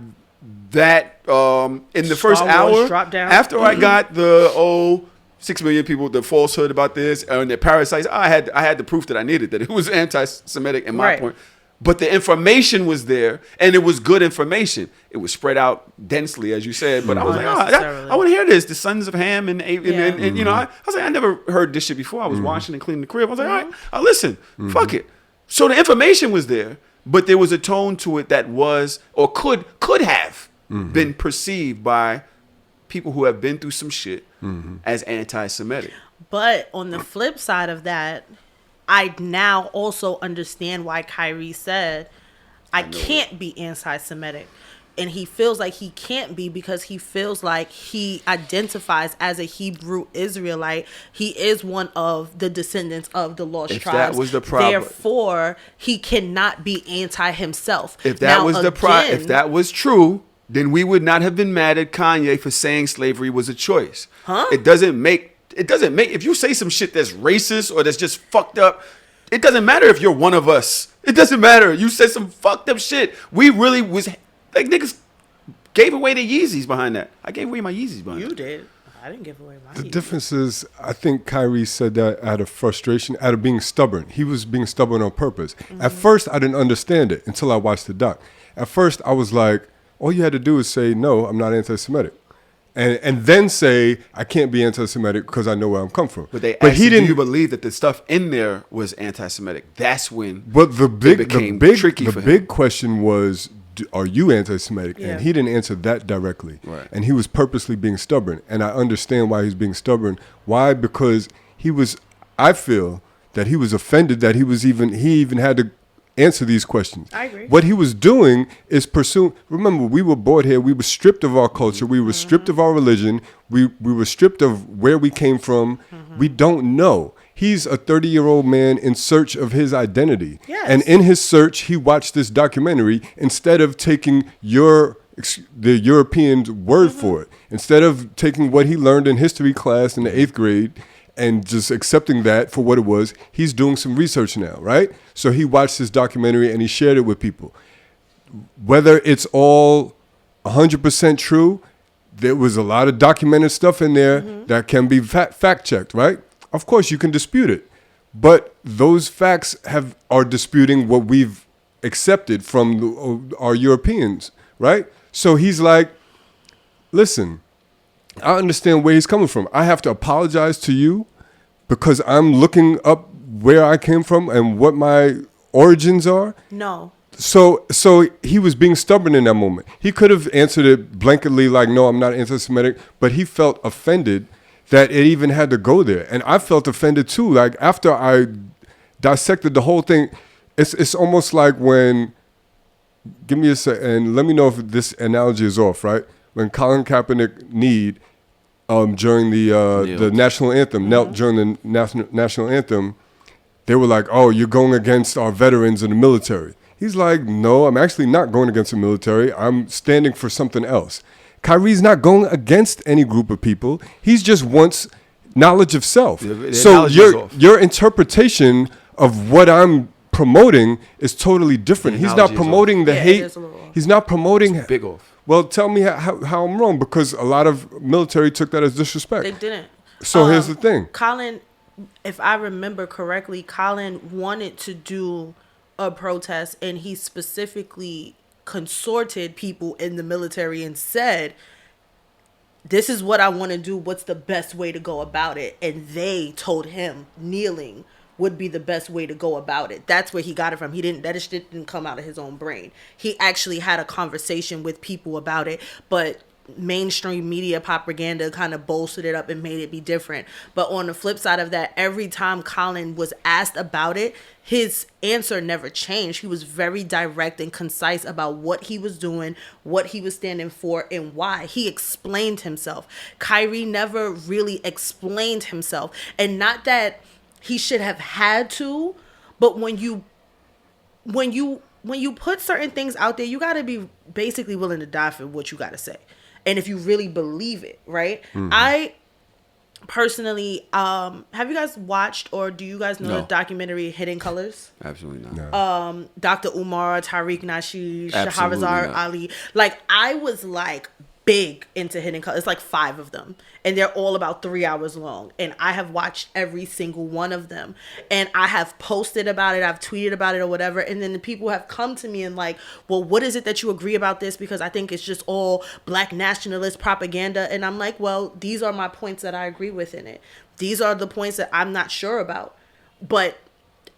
S3: that in the first
S2: Star Wars
S3: hour,
S2: dropped down.
S3: after I got the 6 million people, the falsehood about this and the parasites, I had the proof that I needed, that it was anti-Semitic in my
S2: Right.
S3: point. But the information was there, and it was good information. It was spread out densely, as you said. But I was like,
S2: Unnecessarily.
S3: I want to hear this. The sons of Ham and
S2: Yeah.
S3: you know, I was like, I never heard this shit before. I was washing and cleaning the crib. I was like, all right, I'll listen. Fuck it. So the information was there, but there was a tone to it that was or could have been perceived by people who have been through some shit as anti-Semitic.
S2: But on the flip side of that, I now also understand why Kyrie said, I can't be anti-Semitic. And he feels like he can't be because he feels like he identifies as a Hebrew Israelite. He is one of the descendants of the lost
S3: If
S2: tribes.
S3: that was the problem.
S2: Therefore, he cannot be anti himself.
S3: If that
S2: Now,
S3: was if that was true, then we would not have been mad at Kanye for saying slavery was a choice.
S2: Huh?
S3: It doesn't make if you say some shit that's racist or that's just fucked up, it doesn't matter if you're one of us. It doesn't matter. You said some fucked up shit. We really was like niggas gave away the Yeezys behind that. I gave away my Yeezys behind
S2: You
S3: that.
S2: did. I didn't give away my
S4: The difference is, I think Kyrie said that out of frustration, out of being stubborn. He was being stubborn on purpose. At first, I didn't understand it until I watched the doc. At first, I was like, all you had to do is say, no, I'm not anti-Semitic. And then say, I can't be anti-Semitic because I know where I'm come from.
S3: But they asked
S4: he
S3: him,
S4: didn't.
S3: do you believe that the stuff in there was anti-Semitic? That's when
S4: But the
S3: became
S4: big
S3: tricky for him.
S4: big question was, are you anti-Semitic?
S2: Yeah.
S4: And he didn't answer that directly.
S3: Right.
S4: And he was purposely being stubborn. And I understand why he's being stubborn. Why? Because I feel that he was offended that he even had to answer these questions.
S2: I agree.
S4: What he was doing is pursuing. Remember, we were brought here. We were stripped of our culture. We were stripped of our religion. We were stripped of where we came from. We don't know. He's a 30-year-old man in search of his identity.
S2: Yes.
S4: And in his search, he watched this documentary instead of taking the European's word for it. Instead of taking what he learned in history class in the 8th grade and just accepting that for what it was, he's doing some research now, right? So he watched this documentary and he shared it with people. Whether it's all 100% true, there was a lot of documented stuff in there that can be fact-checked, right? Of course, you can dispute it. But those facts are disputing what we've accepted from our Europeans, right? So he's like, listen, I understand where he's coming from. I have to apologize to you because I'm looking up where I came from and what my origins are.
S2: No.
S4: So he was being stubborn in that moment. He could have answered it blanketly like, no, I'm not anti-Semitic, but he felt offended that it even had to go there. And I felt offended too. Like after I dissected the whole thing, it's almost like when, give me a second, and let me know if this analogy is off, right? When Colin Kaepernick kneed during the national anthem, knelt during the national anthem, they were like, oh, you're going against our veterans in the military. He's like, no, I'm actually not going against the military. I'm standing for something else. Kyrie's not going against any group of people. He just wants knowledge of self.
S3: The
S4: So
S3: analogy is off.
S4: your interpretation of what I'm promoting is totally different.
S3: The
S4: He's not
S3: analogy is
S4: promoting the
S2: Yeah, it
S4: hate.
S2: is a little off.
S4: He's not promoting.
S3: big off.
S4: Well, tell me how I'm wrong, because a lot of military took that as disrespect.
S2: They didn't.
S4: So here's the thing.
S2: Colin, if I remember correctly, Colin wanted to do a protest and he specifically consorted people in the military and said, this is what I want to do. What's the best way to go about it? And they told him kneeling would be the best way to go about it. That's where he got it from. That shit didn't come out of his own brain. He actually had a conversation with people about it, but mainstream media propaganda kind of bolstered it up and made it be different. But on the flip side of that, every time Colin was asked about it, his answer never changed. He was very direct and concise about what he was doing, what he was standing for, and why. He explained himself. Kyrie never really explained himself. And not that he should have had to, but when you put certain things out there, you got to be basically willing to die for what you got to say. And if you really believe it, right? Mm-hmm. I personally, have you guys watched or do you guys know the documentary Hidden Colors?
S3: Absolutely not.
S4: No.
S2: Dr. Umar, Tariq Nasheed,
S3: Absolutely
S2: Shahrazad
S3: not.
S2: Ali. Like, I was like big into Hidden Color. It's like 5 of them, and they're all about 3 hours long. And I have watched every single one of them, and I have posted about it, I've tweeted about it or whatever. And then the people have come to me and like, well, what is it that you agree about this? Because I think it's just all black nationalist propaganda. And I'm like, well, these are my points that I agree with in it. These are the points that I'm not sure about. But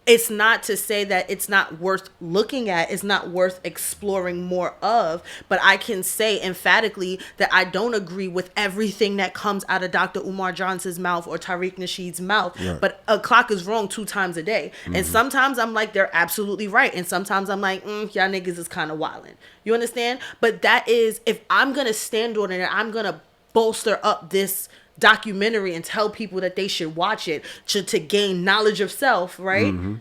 S2: it's not to say that it's not worth looking at, it's not worth exploring more of, but I can say emphatically that I don't agree with everything that comes out of Dr. Umar Johnson's mouth or Tariq Nasheed's mouth. Right. But a clock is wrong 2 times a day. Mm-hmm. And sometimes I'm like, they're absolutely right. And sometimes I'm like, y'all niggas is kind of wilding. You understand? But that is, if I'm going to stand on it and I'm going to bolster up this documentary and tell people that they should watch it to gain knowledge of self, right? Mm-hmm.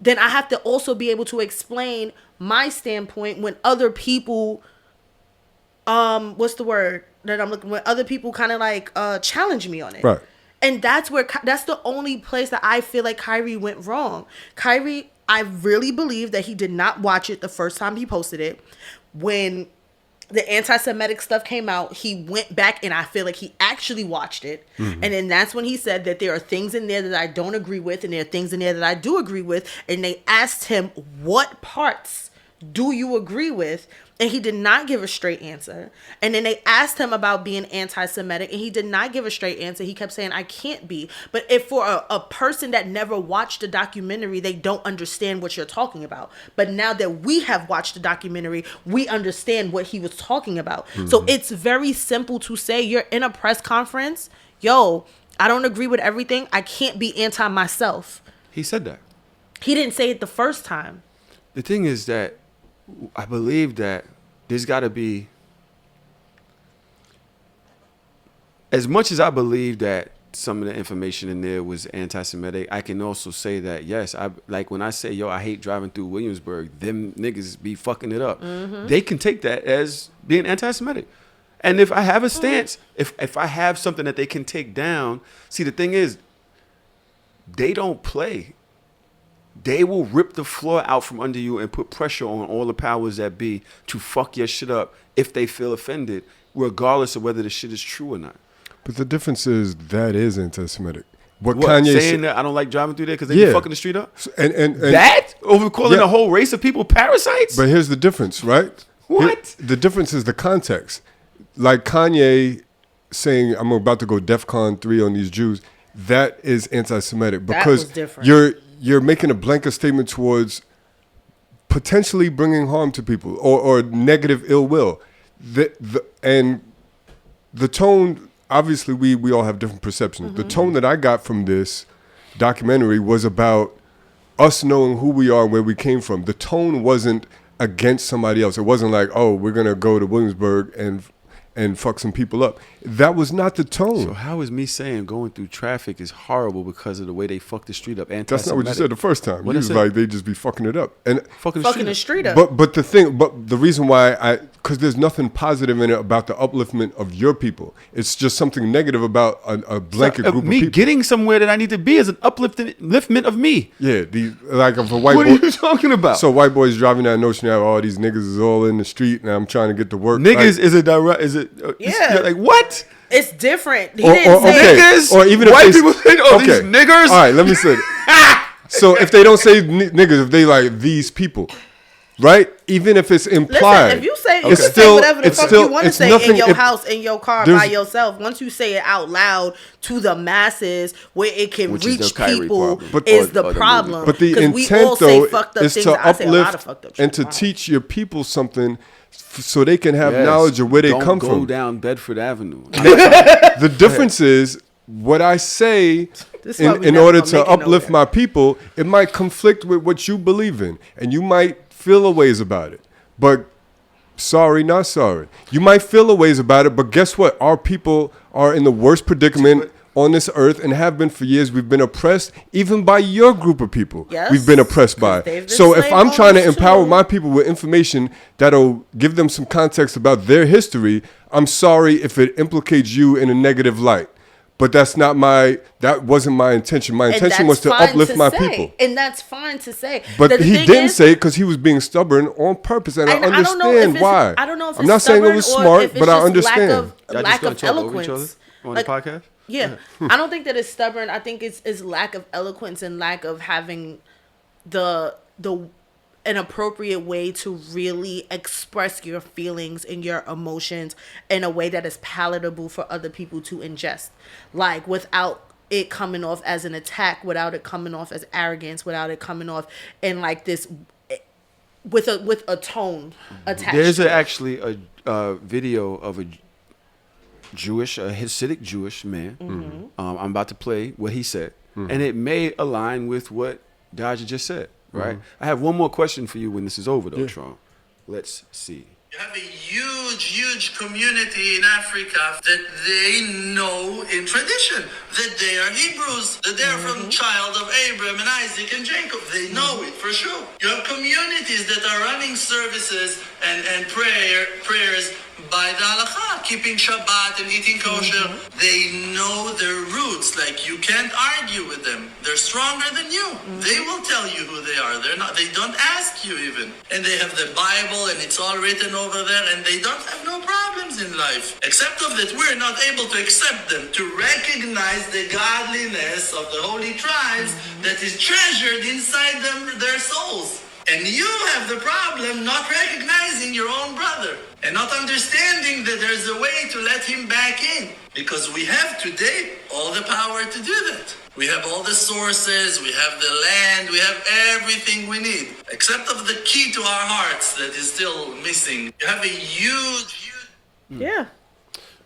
S2: Then I have to also be able to explain my standpoint when other people, what's the word that I'm looking, when other people kind of like challenge me on it. Right. And that's the only place that I feel like Kyrie went wrong. Kyrie, I really believe that he did not watch it the first time he posted it. When the anti-Semitic stuff came out, he went back and I feel like he actually watched it. Mm-hmm. And then that's when he said that there are things in there that I don't agree with and there are things in there that I do agree with. And they asked him, what parts do you agree with? And he did not give a straight answer. And then they asked him about being anti-Semitic and he did not give a straight answer. He kept saying, I can't be. But if for a person that never watched the documentary, they don't understand what you're talking about. But now that we have watched the documentary, we understand what he was talking about. Mm-hmm. So it's very simple to say, you're in a press conference. Yo, I don't agree with everything. I can't be anti myself.
S3: He said that.
S2: He didn't say it the first time.
S3: The thing is that I believe that there's got to be, as much as I believe that some of the information in there was anti-Semitic, I can also say that, yes, I like when I say, yo, I hate driving through Williamsburg, them niggas be fucking it up. Mm-hmm. They can take that as being anti-Semitic. And if I have a stance, if I have something that they can take down, see, the thing is, they don't play. They will rip the floor out from under you and put pressure on all the powers that be to fuck your shit up if they feel offended, regardless of whether the shit is true or not.
S4: But the difference is that is anti-Semitic. What
S3: Kanye saying that I don't like driving through there because they be fucking the street up?
S4: And
S3: that? Over calling a whole race of people parasites?
S4: But here's the difference, right?
S3: What?
S4: The difference is the context. Like Kanye saying, I'm about to go DEFCON 3 on these Jews, that is anti-Semitic because
S2: that was different.
S4: You're making a blanket statement towards potentially bringing harm to people or negative ill will. And the tone, obviously we all have different perceptions. Mm-hmm. The tone that I got from this documentary was about us knowing who we are and where we came from. The tone wasn't against somebody else. It wasn't like, oh, we're going to go to Williamsburg and fuck some people up. That was not the tone.
S3: So how is me saying going through traffic is horrible because of the way they fuck the street up?
S4: That's not what you said the first time. You was like, they just be fucking it up. And
S2: fucking the street up.
S4: But the reason why because there's nothing positive in it about the upliftment of your people. It's just something negative about a blanket group of people.
S3: Me getting somewhere that I need to be is an upliftment of me.
S4: Yeah, like of a white boy.
S3: What are you talking about?
S4: So white boys driving down Notion Ave, all these niggas is all in the street and I'm trying to get to work.
S3: Niggas is a direct, is it?
S2: Yeah.
S3: Like what?
S2: It's different. He didn't say
S3: niggas.
S4: Or even
S3: white
S4: if
S3: people say, these niggers.
S4: All right, let me say it. So if they don't say niggas, if they like these people, right? Even if it's implied.
S2: Listen, if you say, you can say whatever the fuck you want to say in your house, in your car, by yourself. Once you say it out loud to the masses, where it can reach people, is the problem.
S4: But the intent, though, is to uplift and to teach your people something so they can have knowledge of where they come from.
S3: Don't go down Bedford Avenue.
S4: The difference is what I say in order to uplift my people, it might conflict with what you believe in. And you might feel a ways about it. But sorry, not sorry. You might feel a ways about it, but guess what? Our people are in the worst predicament on this earth and have been for years. We've been oppressed even by your group of people.
S2: Yes,
S4: we've been oppressed by. So if I'm trying to empower my people with information that'll give them some context about their history, I'm sorry if it implicates you in a negative light. But that wasn't my intention. My intention was to
S2: fine
S4: uplift my
S2: say.
S4: people.
S2: And that's fine to say.
S4: But he didn't say it because he was being stubborn on purpose, and I understand why.
S2: I don't know if
S4: I'm not saying it was smart, but I understand.
S2: Lack of eloquence
S3: on the podcast.
S2: Yeah, I don't think that it's stubborn. I think it's lack of eloquence and lack of having an appropriate way to really express your feelings and your emotions in a way that is palatable for other people to ingest, like without it coming off as an attack, without it coming off as arrogance, without it coming off in like this with a tone attached.
S3: There's actually a video of a Hasidic Jewish man.
S2: Mm-hmm.
S3: I'm about to play what he said, and it may align with what Dodger just said. Right. I have one more question for you when this is over, though, Traum. Let's see.
S1: You have a huge community in Africa that they know in tradition that they are Hebrews, that they are from child of Abraham and Isaac and Jacob. They know it for sure. You have communities that are running services and prayers by the halakha, keeping Shabbat and eating kosher. They know their roots. Like, you can't argue with them. They're stronger than you. They will tell you who they are. They don't ask you even. And they have the Bible and it's all written over there, and they don't have no problems in life. Except of that we're not able to accept them, to recognize the godliness of the holy tribes that is treasured inside their souls. And you have the problem not recognizing your own brother and not understanding that there's a way to let him back in. Because we have today all the power to do that. We have all the sources, we have the land, we have everything we need. Except of the key to our hearts that is still missing. You have a huge...
S2: Yeah.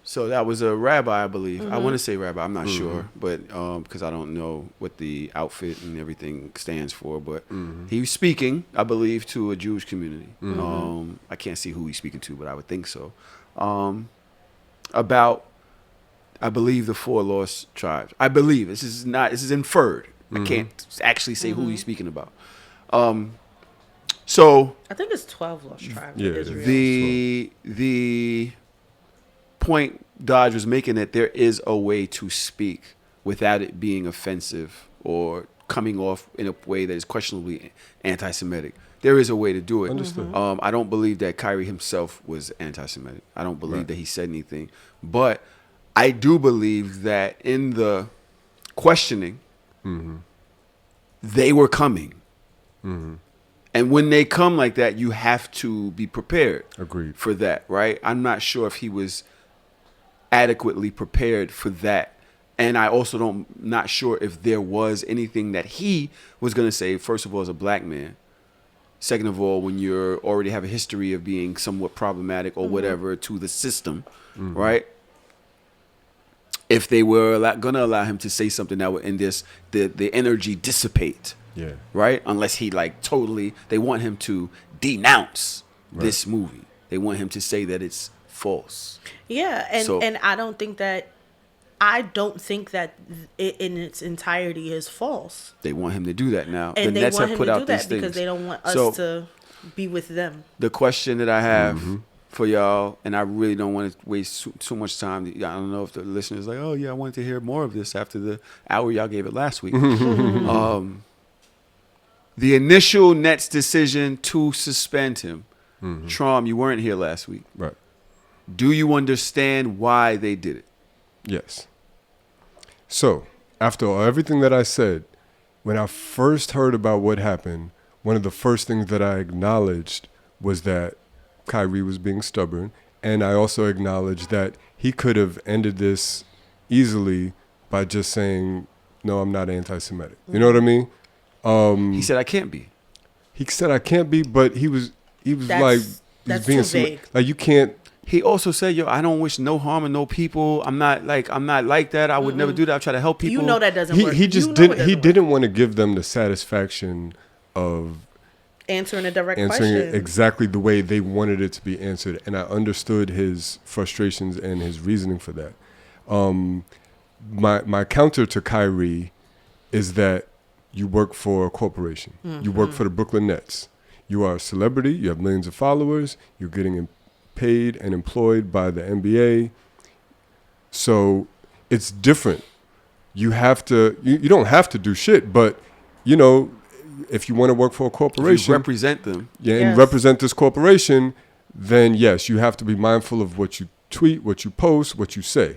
S3: So that was a rabbi, I believe. I want to say rabbi. I'm not sure, but because I don't know what the outfit and everything stands for. But he was speaking, I believe, to a Jewish community. I can't see who he's speaking to, but I would think so. About, I believe, the 4 lost tribes. I believe this is inferred. I can't actually say who he's speaking about. So
S2: I think it's 12 lost tribes.
S4: Yeah,
S2: in Israel.
S3: the point Dodge was making, that there is a way to speak without it being offensive or coming off in a way that is questionably anti-Semitic. There is a way to do it.
S4: Understood.
S3: I don't believe that Kyrie himself was anti-Semitic. I don't believe that he said anything. But I do believe that in the questioning, they were coming. And when they come like that, you have to be prepared.
S4: Agreed.
S3: For that, right? I'm not sure if he was adequately prepared for that. And I also not sure if there was anything that he was going to say, first of all, as a black man. Second of all, when you already have a history of being somewhat problematic or whatever to the system, right? If they were going to allow him to say something that would, in this, the energy dissipate.
S4: Yeah.
S3: Right? Unless he they want him to denounce this movie. They want him to say that it's false.
S2: Yeah, and I don't think that it in its entirety is false.
S3: They want him to do that now.
S2: And
S3: the
S2: they
S3: Nets
S2: want
S3: have
S2: him
S3: put
S2: to
S3: out
S2: do that
S3: these things.
S2: because they don't want us to be with them.
S3: The question that I have for y'all, and I really don't want to waste too much time. I don't know if the listeners are like, oh yeah, I wanted to hear more of this after the hour y'all gave it last week. The initial Nets decision to suspend him. Traum, you weren't here last week.
S4: Right.
S3: Do you understand why they did it?
S4: Yes. So, after everything that I said, when I first heard about what happened, one of the first things that I acknowledged was that Kyrie was being stubborn, and I also acknowledged that he could have ended this easily by just saying, no, I'm not anti-Semitic. You know what I mean?
S3: He said, I can't be.
S4: He said I can't be, but he was
S2: That's
S4: being
S2: too vague.
S4: like, you can't.
S3: He also said, yo, I don't wish no harm on no people. I'm not like that. I would never do that. I try to help people.
S2: You know that doesn't work.
S4: He just didn't want to give them the satisfaction of
S2: answering a direct
S4: answering
S2: question
S4: it exactly the way they wanted it to be answered, and I understood his frustrations and his reasoning for that. My counter to Kyrie is that you work for a corporation. You work for the Brooklyn Nets. You are a celebrity. You have millions of followers. You're getting paid and employed by the NBA. So it's different. You have to. You don't have to do shit, but you know, if you want to work for a corporation,
S3: You represent them.
S4: yeah,
S2: Yes.
S4: and represent this corporation, then yes, you have to be mindful of what you tweet, what you post, what you say.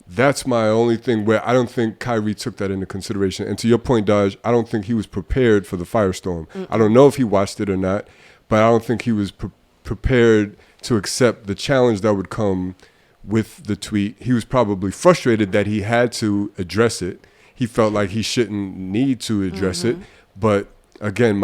S4: That's my only thing where I don't think Kyrie took that into consideration. And to your point, Dodge, I don't think he was prepared for the firestorm. I don't know if he watched it or not, but I don't think he was prepared to accept the challenge that would come with the tweet. He was probably frustrated that he had to address it. He felt like he shouldn't need to address it. But again,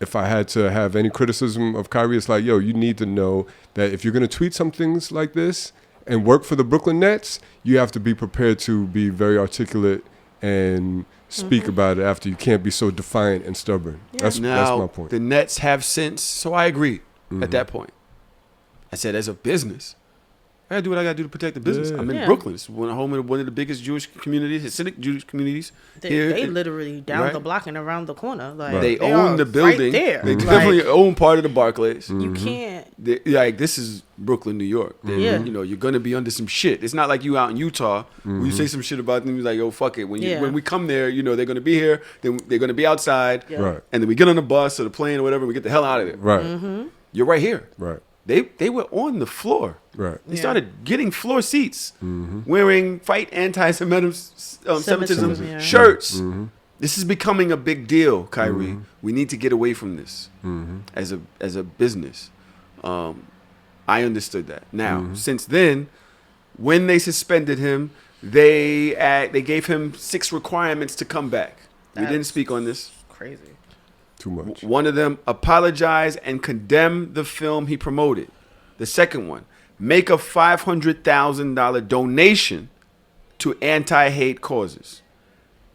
S4: if I had to have any criticism of Kyrie, it's like, yo, you need to know that if you're going to tweet some things like this and work for the Brooklyn Nets, you have to be prepared to be very articulate and speak about it after. You can't be so defiant and stubborn. That's
S3: Now,
S4: my point.
S3: the Nets have since, so I agree at that point. I said, as a business, I gotta do what I gotta do to protect the business.
S4: Yeah.
S3: I'm in
S2: Yeah.
S3: Brooklyn. It's home of one of the biggest Jewish communities, Hasidic Jewish communities here.
S2: They literally down
S3: right?
S2: the block and around the corner. Like
S3: They
S2: they
S3: own
S2: are
S3: the building.
S2: right there.
S3: They
S2: Like,
S3: definitely own part of the Barclays.
S2: you can't.
S3: Like, this is Brooklyn, New York.
S2: Yeah.
S3: You know, you're gonna be under some shit. It's not like you out in Utah where you say some shit about them. You're like, yo, fuck it. When we come there, you know, they're gonna be here. Then they're gonna be outside.
S2: Yeah.
S4: Right.
S3: And then we get on the bus or the plane or whatever. And we get the hell out of there.
S4: Right.
S3: You're right here.
S4: Right.
S3: They were on the floor.
S4: Right.
S3: They
S2: Yeah.
S3: started getting floor seats, wearing fight anti-Semitism
S2: Semitism, yeah.
S3: shirts. This is becoming a big deal, Kyrie. We need to get away from this as a business. I understood that. Now, since then, when they suspended him, they gave him 6 requirements to come back. We didn't
S2: That's
S3: speak on this.
S2: Crazy.
S4: Too much.
S3: One of them, apologize and condemn the film he promoted. The second one, make a $500,000 donation to anti-hate causes.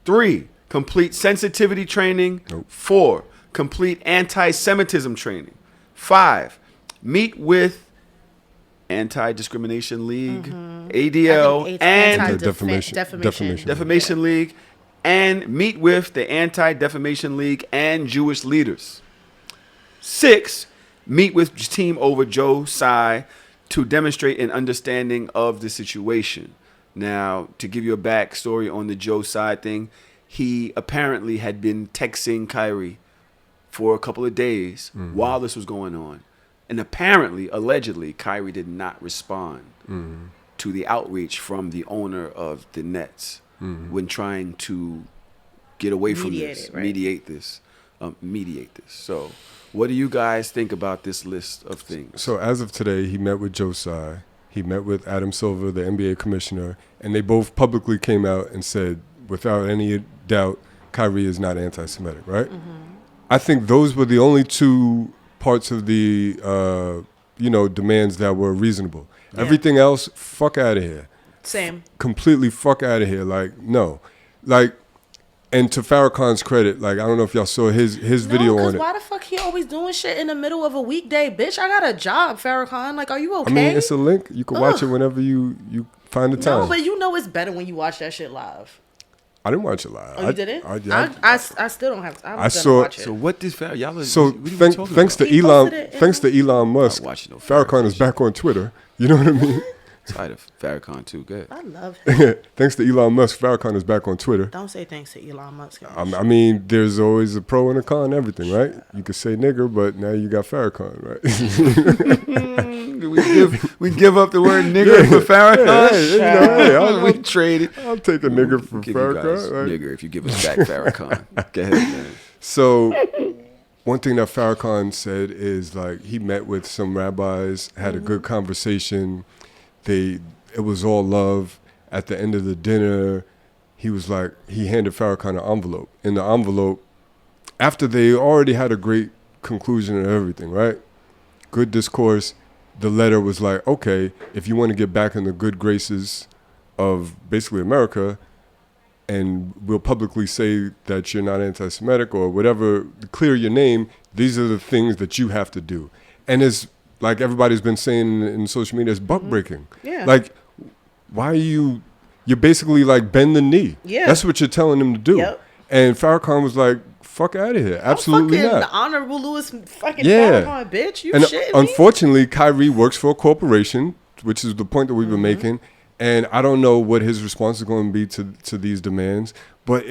S3: 3, complete sensitivity training.
S4: Nope.
S3: 4, complete anti-Semitism training. 5, meet with Anti-Discrimination League, ADL,
S2: I think
S3: and
S4: Defamation
S3: League, and meet with the Anti-Defamation League and Jewish leaders. 6, meet with team over Joe Tsai to demonstrate an understanding of the situation. Now, to give you a backstory on the Joe Tsai thing, he apparently had been texting Kyrie for a couple of days while this was going on. And apparently, allegedly, Kyrie did not respond to the outreach from the owner of the Nets when trying to get away from this, mediate this. So, what do you guys think about this list of things?
S4: So as of today, he met with Joe Tsai. He met with Adam Silver, the NBA commissioner, and they both publicly came out and said, without any doubt, Kyrie is not anti-Semitic, right? I think those were the only 2 parts of the, demands that were reasonable.
S2: Yeah.
S4: Everything else, fuck out of here.
S2: Same.
S4: Completely fuck out of here. Like, no. Like, and to Farrakhan's credit, like, I don't know if y'all saw his video on it.
S2: Why the fuck he always doing shit in the middle of a weekday? Bitch, I got a job, Farrakhan. Like, are you okay?
S4: I mean, it's a link. You can watch it whenever you find the time.
S2: No, but you know it's better when you watch that shit live.
S4: I didn't watch it live.
S2: Oh, you didn't?
S4: I
S2: I still don't have.
S4: I saw-
S2: watch it.
S3: So what did y'all?
S4: So
S3: what are we talking
S4: thanks
S3: about?
S4: to
S2: He
S4: Elon,
S2: posted it
S4: thanks to Elon Musk,
S3: watching no
S4: Farrakhan is back on Twitter. You know what I mean?
S3: Tired of Farrakhan too. Good.
S2: I love him.
S4: Thanks to Elon Musk, Farrakhan is back on Twitter.
S2: Don't say thanks to Elon Musk.
S4: I mean, there's always a pro and a con, and everything, right? You could say nigger, but now you got Farrakhan, right?
S3: We give up the word nigger for Farrakhan.
S4: Hey,
S3: We trade it.
S4: I'll take a nigger for
S3: Give you guys
S4: Farrakhan. Right?
S3: nigger if you give us back Farrakhan. Go ahead, man.
S4: So one thing that Farrakhan said is like he met with some rabbis, had a good conversation. It was all love. At the end of the dinner, he was like, he handed Farrakhan an envelope. In the envelope, after they already had a great conclusion and everything, right? Good discourse. The letter was like, okay, if you want to get back in the good graces of basically America, and we'll publicly say that you're not anti-Semitic or whatever, clear your name, these are the things that you have to do. And it's like everybody's been saying in social media, it's buck breaking.
S2: Yeah.
S4: Like, why are you're basically like bend the knee.
S2: Yeah.
S4: That's what you're telling them to do.
S2: Yep.
S4: And Farrakhan was like, fuck out of here. Absolutely
S2: fucking
S4: not.
S2: The Honorable Louis fucking
S4: Yeah.
S2: Farrakhan, bitch. You
S4: And
S2: shitting me?
S4: unfortunately, Kyrie works for a corporation, which is the point that we've been making. And I don't know what his response is going to be to these demands, but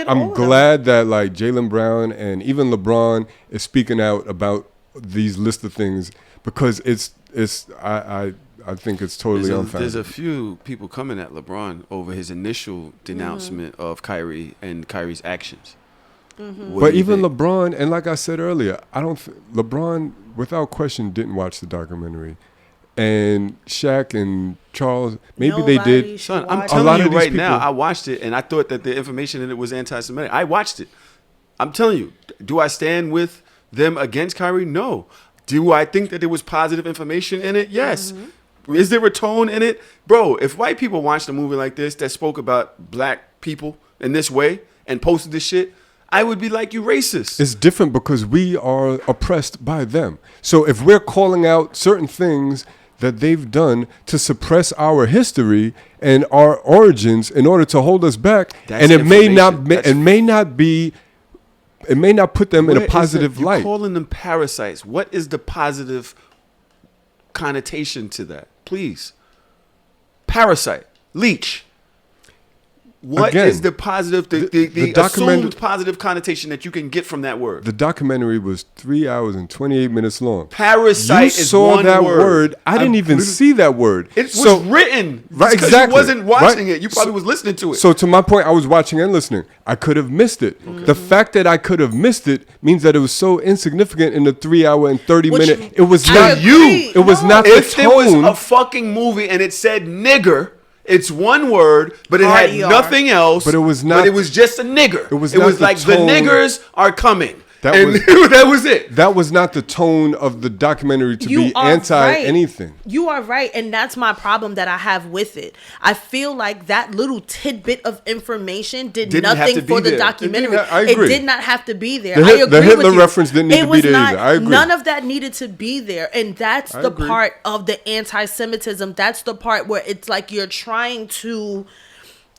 S4: I'm glad that like Jaylen Brown and even LeBron is speaking out about these list of things, because I think it's totally unfounded.
S3: There's a few people coming at LeBron over his initial denouncement of Kyrie and Kyrie's actions.
S4: But even LeBron, and like I said earlier, LeBron without question didn't watch the documentary. And Shaq and Charles, maybe they did.
S3: Son, I'm telling you right now, I watched it and I thought that the information in it was anti-Semitic. I watched it. I'm telling you, do I stand with them against Kyrie? No. Do I think that there was positive information in it? Yes. Is there a tone in it? Bro, if white people watched a movie like this that spoke about black people in this way and posted this shit, I would be like, you racist.
S4: It's different because we are oppressed by them. So if we're calling out certain things that they've done to suppress our history and our origins in order to hold us back, and it may not put them in a positive light.
S3: You're calling them parasites. What is the positive connotation to that? Please. Parasite. Leech. What is the positive, the assumed positive connotation that you can get from that word?
S4: The documentary was 3 hours and 28 minutes long.
S3: Parasite
S4: you
S3: is
S4: saw
S3: one
S4: that
S3: word.
S4: I didn't even see that word.
S3: It was written.
S4: Right,
S3: You
S4: exactly.
S3: wasn't watching it. You probably was listening to it.
S4: So to my point, I was watching and listening. I could have missed it. The fact that I could have missed it means that it was so insignificant in the 3 hour and 30 minute. It was not you. It was not the tone.
S3: If there was a fucking movie and it said nigger, it's one word, but it had nothing else.
S4: But it was not.
S3: But it was just a nigger.
S4: It was
S3: like the niggers are coming. That was it.
S4: That was not the tone of the documentary to be anti anything.
S2: You are right, and that's my problem that I have with it. I feel like that little tidbit of information didn't nothing for the documentary. It did not have to be there. I agree
S4: the Hitler
S2: with you.
S4: reference didn't need to be there either. I agree.
S2: None of that needed to be there, and that's the part of the anti-Semitism. That's the part where it's like you're trying to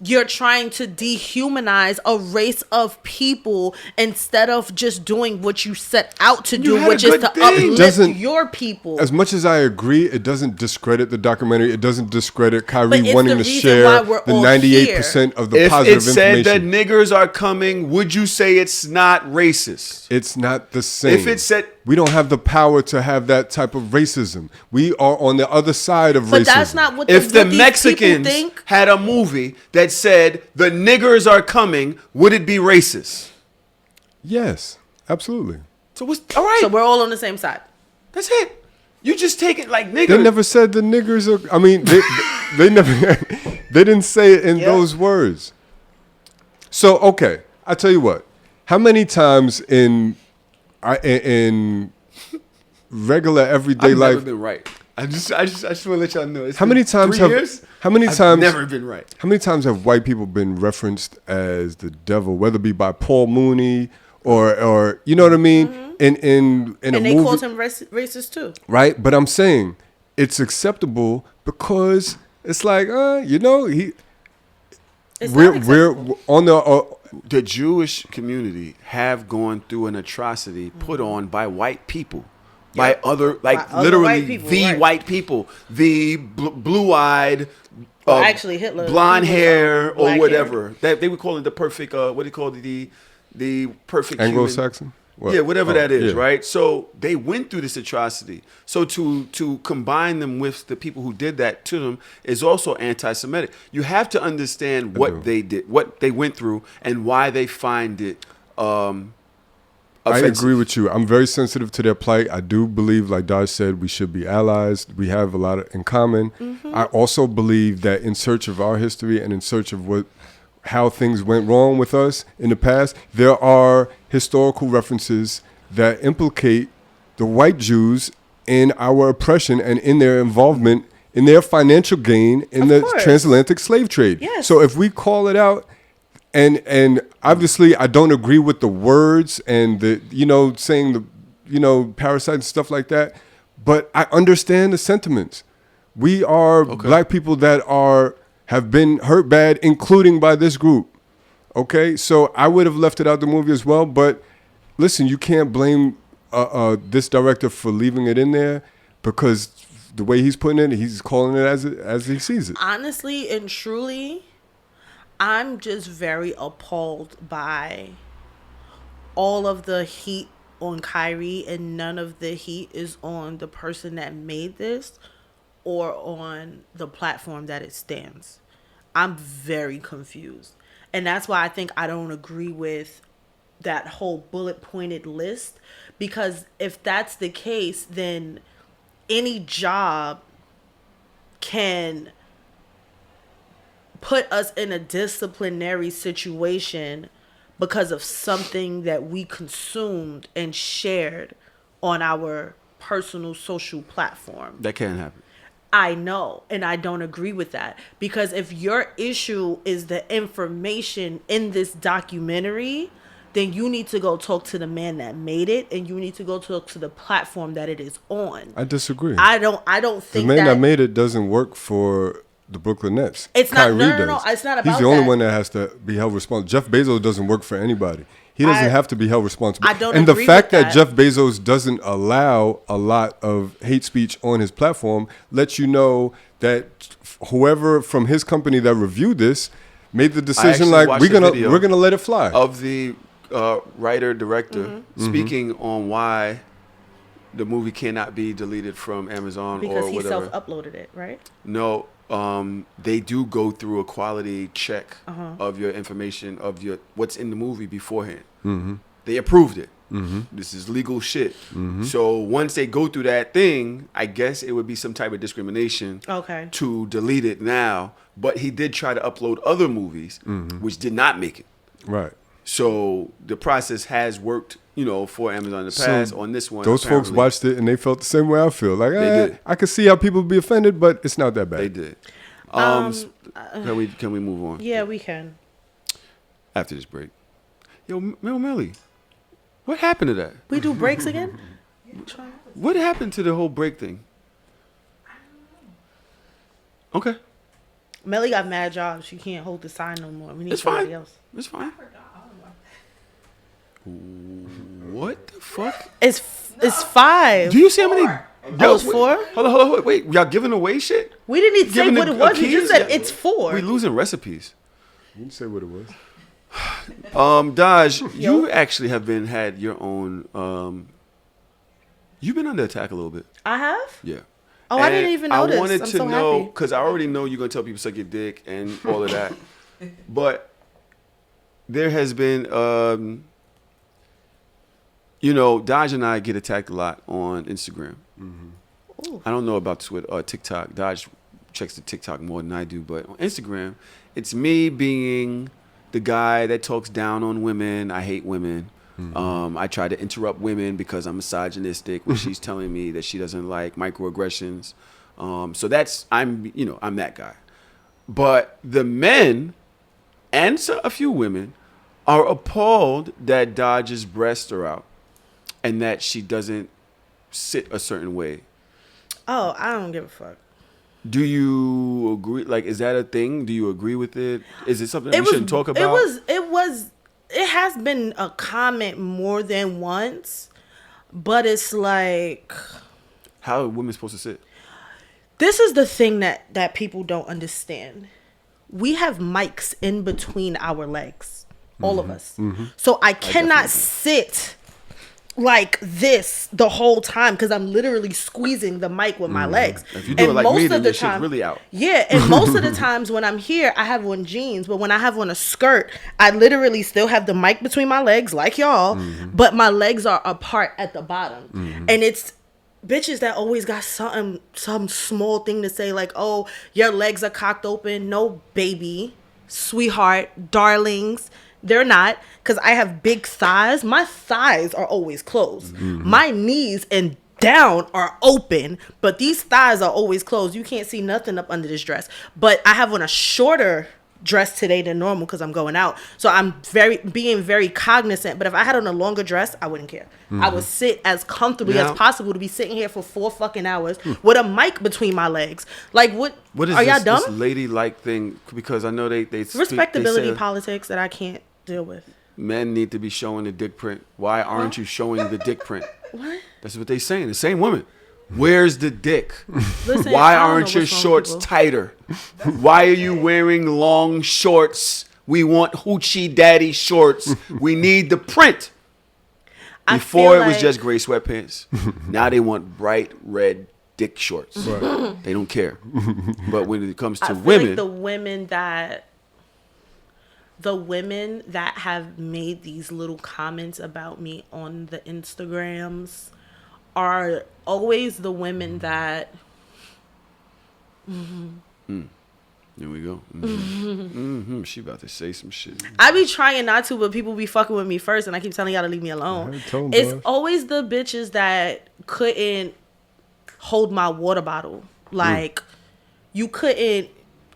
S2: dehumanize a race of people instead of just doing what you set out to do, which is to uplift your people.
S4: As much as I agree, it doesn't discredit the documentary. It doesn't discredit Kyrie wanting to share the 98% of the positive information.
S3: If it said that niggers are coming, would you say it's not racist?
S4: It's not the same.
S3: If it said...
S4: We don't have the power to have that type of racism. We are on the other side of racism.
S2: But that's not what
S3: if the Mexicans had a movie that said the niggers are coming, would it be racist?
S4: Yes, absolutely.
S3: So what's all right?
S2: So we're all on the same side.
S3: That's it. You just take it like niggers.
S4: They never said the niggers are. I mean, they never. They didn't say it in those words. So okay, I tell you what. How many times in regular everyday life,
S3: I've never been right. I just want to let y'all know.
S4: How many times I've
S3: never been right.
S4: How many times have white people been referenced as the devil, whether it be by Paul Mooney or you know what I mean? In a movie,
S2: and they called him racist too,
S4: right? But I'm saying it's acceptable because it's like we're on
S3: the Jewish community have gone through an atrocity put on by white people, by other, like literally white people, the blue-eyed,
S2: actually Hitler,
S3: blonde hair or whatever. That they would call it the perfect. What do you call it? The perfect
S4: Anglo-Saxon.
S3: What? Yeah, whatever that is, right? So they went through this atrocity. So to combine them with the people who did that to them is also anti-Semitic. You have to understand what they did, what they went through, and why they find it offensive.
S4: I agree with you. I'm very sensitive to their plight. I do believe, like Daj said, we should be allies. We have a lot in common. I also believe that in search of our history and in search of how things went wrong with us in the past, there are historical references that implicate the white Jews in our oppression and in their involvement, in their financial gain in the transatlantic slave trade.
S2: Yes.
S4: So if we call it out, and obviously I don't agree with the words and the, saying the, parasite and stuff like that, but I understand the sentiments. We are black people that have been hurt bad, including by this group. Okay, so I would have left it out the movie as well. But listen, you can't blame this director for leaving it in there because the way he's putting it, he's calling it as he sees it.
S2: Honestly and truly, I'm just very appalled by all of the heat on Kyrie, and none of the heat is on the person that made this or on the platform that it stands. I'm very confused. And that's why I think I don't agree with that whole bullet pointed list, because if that's the case, then any job can put us in a disciplinary situation because of something that we consumed and shared on our personal social platform.
S3: That can't happen.
S2: I know, and I don't agree with that, because if your issue is the information in this documentary, then you need to go talk to the man that made it, and you need to go talk to the platform that it is on.
S4: I disagree.
S2: I don't
S4: The
S2: think
S4: man that made it doesn't work for the Brooklyn Nets.
S2: It's not. No,
S4: Kyrie
S2: no.
S4: does.
S2: It's not about
S4: He's the only
S2: that.
S4: one that has to be held responsible. Jeff Bezos doesn't work for anybody. He doesn't have to be held responsible.
S2: I don't
S4: And the
S2: agree
S4: fact
S2: with
S4: that Jeff Bezos doesn't allow a lot of hate speech on his platform lets you know that whoever from his company that reviewed this made the decision
S3: actually
S4: like
S3: watched
S4: we're
S3: the
S4: gonna
S3: video
S4: let it fly.
S3: Of the writer director speaking on why the movie cannot be deleted from Amazon
S2: because
S3: or
S2: he
S3: whatever.
S2: self-uploaded it, right?
S3: No, they do go through a quality check of your information, of your what's in the movie beforehand. They approved it. This is legal shit. So once they go through that thing, I guess it would be some type of discrimination
S2: Okay.
S3: to delete it now. But he did try to upload other movies, which did not make it.
S4: Right.
S3: So the process has worked, for Amazon in the past. On this one,
S4: Those folks
S3: apparently,
S4: watched it and they felt the same way I feel. Like
S3: did.
S4: I could see how people would be offended, but it's not that bad.
S3: They did. Can we move on?
S2: Yeah, we can.
S3: After this break. Yo, Millie, what happened to that?
S2: We do breaks again?
S3: What happened to the whole break thing? Okay,
S2: Melly got mad jobs. She can't hold the sign no more. We need
S3: it's
S2: somebody
S3: fine.
S2: else.
S3: It's fine. What the fuck?
S2: It's 5.
S3: Do you see how many?
S2: Oh, it's 4?
S3: Hold on. Wait. Y'all giving away shit?
S2: We didn't even say
S3: Giving
S2: what
S3: the
S2: it was. You
S3: keys?
S2: just said it's 4.
S3: We losing recipes.
S4: You didn't say what it was.
S3: Daj, you actually have had your own. You've been under attack a little bit.
S2: I have?
S3: Yeah.
S2: Oh, I didn't even notice.
S3: I wanted
S2: I'm
S3: to
S2: so
S3: know,
S2: happy.
S3: because I already know you're going to tell people suck your dick and all of that. But there has been, Daj and I get attacked a lot on Instagram. I don't know about Twitter, TikTok. Daj checks the TikTok more than I do. But on Instagram, it's me being the guy that talks down on women. I hate women. I try to interrupt women because I'm misogynistic when she's telling me that she doesn't like microaggressions. So I'm that guy. But the men and a few women are appalled that Dodge's breasts are out and that she doesn't sit a certain way.
S2: Oh, I don't give a fuck.
S3: Do you agree? Like, is that a thing? Do you agree with it? Is it something that we shouldn't talk about?
S2: It has been a comment more than once, but it's like,
S3: how are women supposed to sit?
S2: this is the thing that people don't understand. We have mics in between our legs, all of us. So I cannot sit like this the whole time because I'm literally squeezing the mic with my legs.
S3: If you do it like me, then your shit's really out.
S2: Yeah, and most of the times when I'm here, I have on jeans, but when I have on a skirt, I literally still have the mic between my legs, like y'all, but my legs are apart at the bottom. And it's bitches that always got some small thing to say, like, oh, your legs are cocked open. No, baby, sweetheart, darlings. They're not, because I have big thighs. My thighs are always closed. My knees and down are open, but these thighs are always closed. You can't see nothing up under this dress. But I have on a shorter dress today than normal because I'm going out. So I'm being very cognizant. But if I had on a longer dress, I wouldn't care. I would sit as comfortably as possible to be sitting here for 4 fucking hours with a mic between my legs. Like, what
S3: What is
S2: are y'all
S3: this
S2: dumb?
S3: ladylike thing? Because I know they
S2: Respectability
S3: say
S2: politics that I can't deal with.
S3: men need to be showing the dick print. Why aren't you showing the dick print?
S2: What?
S3: That's what they saying. The same women. Where's the dick?
S2: Listen,
S3: Why
S2: I don't
S3: aren't
S2: know
S3: your
S2: what's wrong with
S3: shorts
S2: people.
S3: tighter? Why are you wearing long shorts? We want hoochie daddy shorts. We need the print.
S2: I
S3: Before
S2: feel
S3: it was
S2: like-
S3: just gray sweatpants. Now they want bright red dick shorts.
S4: Right.
S3: They don't care. But when it comes
S2: I
S3: to
S2: feel
S3: women,
S2: like the women that have made these little comments about me on the Instagrams are always the women that
S3: here we go. She about to say some shit.
S2: I be trying not to, but people be fucking with me first, and I keep telling y'all to leave me alone.
S4: I told
S2: It's
S4: Boss.
S2: always the bitches that couldn't hold my water bottle. Like, you couldn't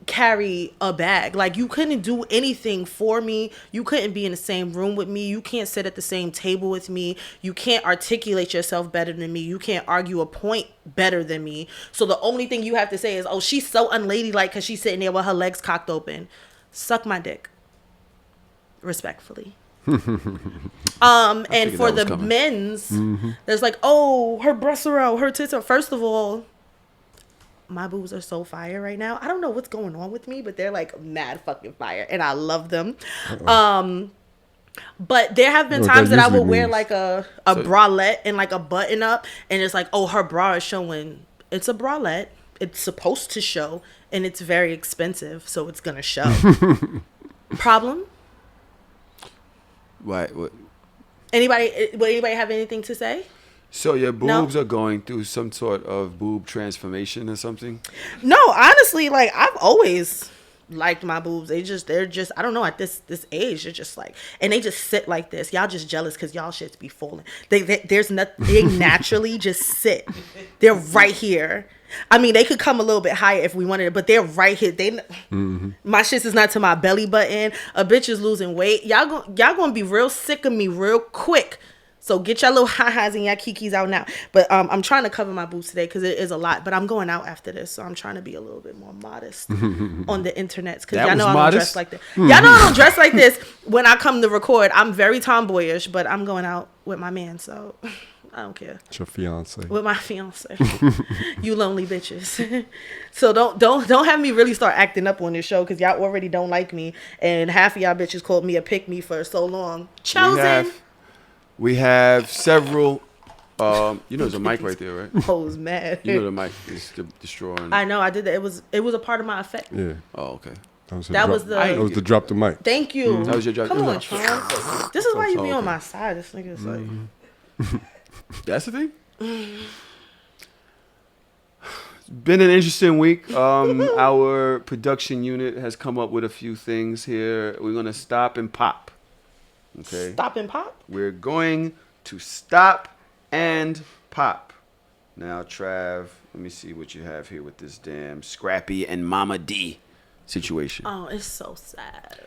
S2: carry a bag. Like, you couldn't do anything for me. You couldn't be in the same room with me. You can't sit at the same table with me. You can't articulate yourself better than me. You can't argue a point better than me. So the only thing you have to say is, oh, she's so unladylike because she's sitting there with her legs cocked open. Suck my dick. Respectfully. And
S3: figured
S2: for
S3: that was
S2: the
S3: coming.
S2: men's, there's like, oh, her breasts are out, her tits are. First of all, my boobs are so fire right now. I don't know what's going on with me, but they're like mad fucking fire, and I love them. But there have been
S4: You know what
S2: times
S4: that
S2: that I
S4: usually
S2: would wear
S4: means.
S2: like a bralette and like a button up, and it's like, oh, her bra is showing. It's a bralette. It's supposed to show, and it's very expensive, so it's gonna show. Problem?
S3: Why? What?
S2: Anybody? Would anybody have anything to say?
S3: So your
S2: No.
S3: boobs are going through some sort of boob transformation or something?
S2: No, honestly, like I've always liked my boobs. They're just I don't know, at this age they're just like, and they just sit like this. Y'all just jealous because y'all shits be falling. There's nothing. They naturally just sit. They're right here. I mean, they could come a little bit higher if we wanted it, but they're right here. My shits is not to my belly button. A bitch is losing weight. Y'all gonna be real sick of me real quick. So get your little hi-his and your kikis out now. But I'm trying to cover my boobs today because it is a lot. But I'm going out after this, so I'm trying to be a little bit more modest on the internet because
S3: That
S2: y'all know
S3: was
S2: I don't
S3: modest?
S2: dress like that. Y'all know I don't dress like this when I come to record. I'm very tomboyish, but I'm going out with my man, so I don't care.
S4: It's your fiance.
S2: With my fiance. You lonely bitches. So don't have me really start acting up on this show because y'all already don't like me, and half of y'all bitches called me a pick me for so long. Chosen.
S3: We have several. You know, there's a mic right there, right?
S2: I was mad.
S3: You know the mic is destroying.
S2: I know I did that. It was a part of my effect.
S4: Yeah.
S3: Oh, okay.
S2: That was the
S4: drop the mic.
S2: Thank you.
S3: That was your job.
S2: Come on, Traum. This is why you be
S3: Oh,
S2: on
S3: okay.
S2: my side. This nigga is like
S3: That's the thing. It's been an interesting week. Our production unit has come up with a few things here. We're gonna stop and pop. Okay.
S2: stop and pop.
S3: We're going to stop and pop. Now, Trav, let me see what you have here with this damn Scrappy and Momma Dee situation.
S2: Oh, it's so sad.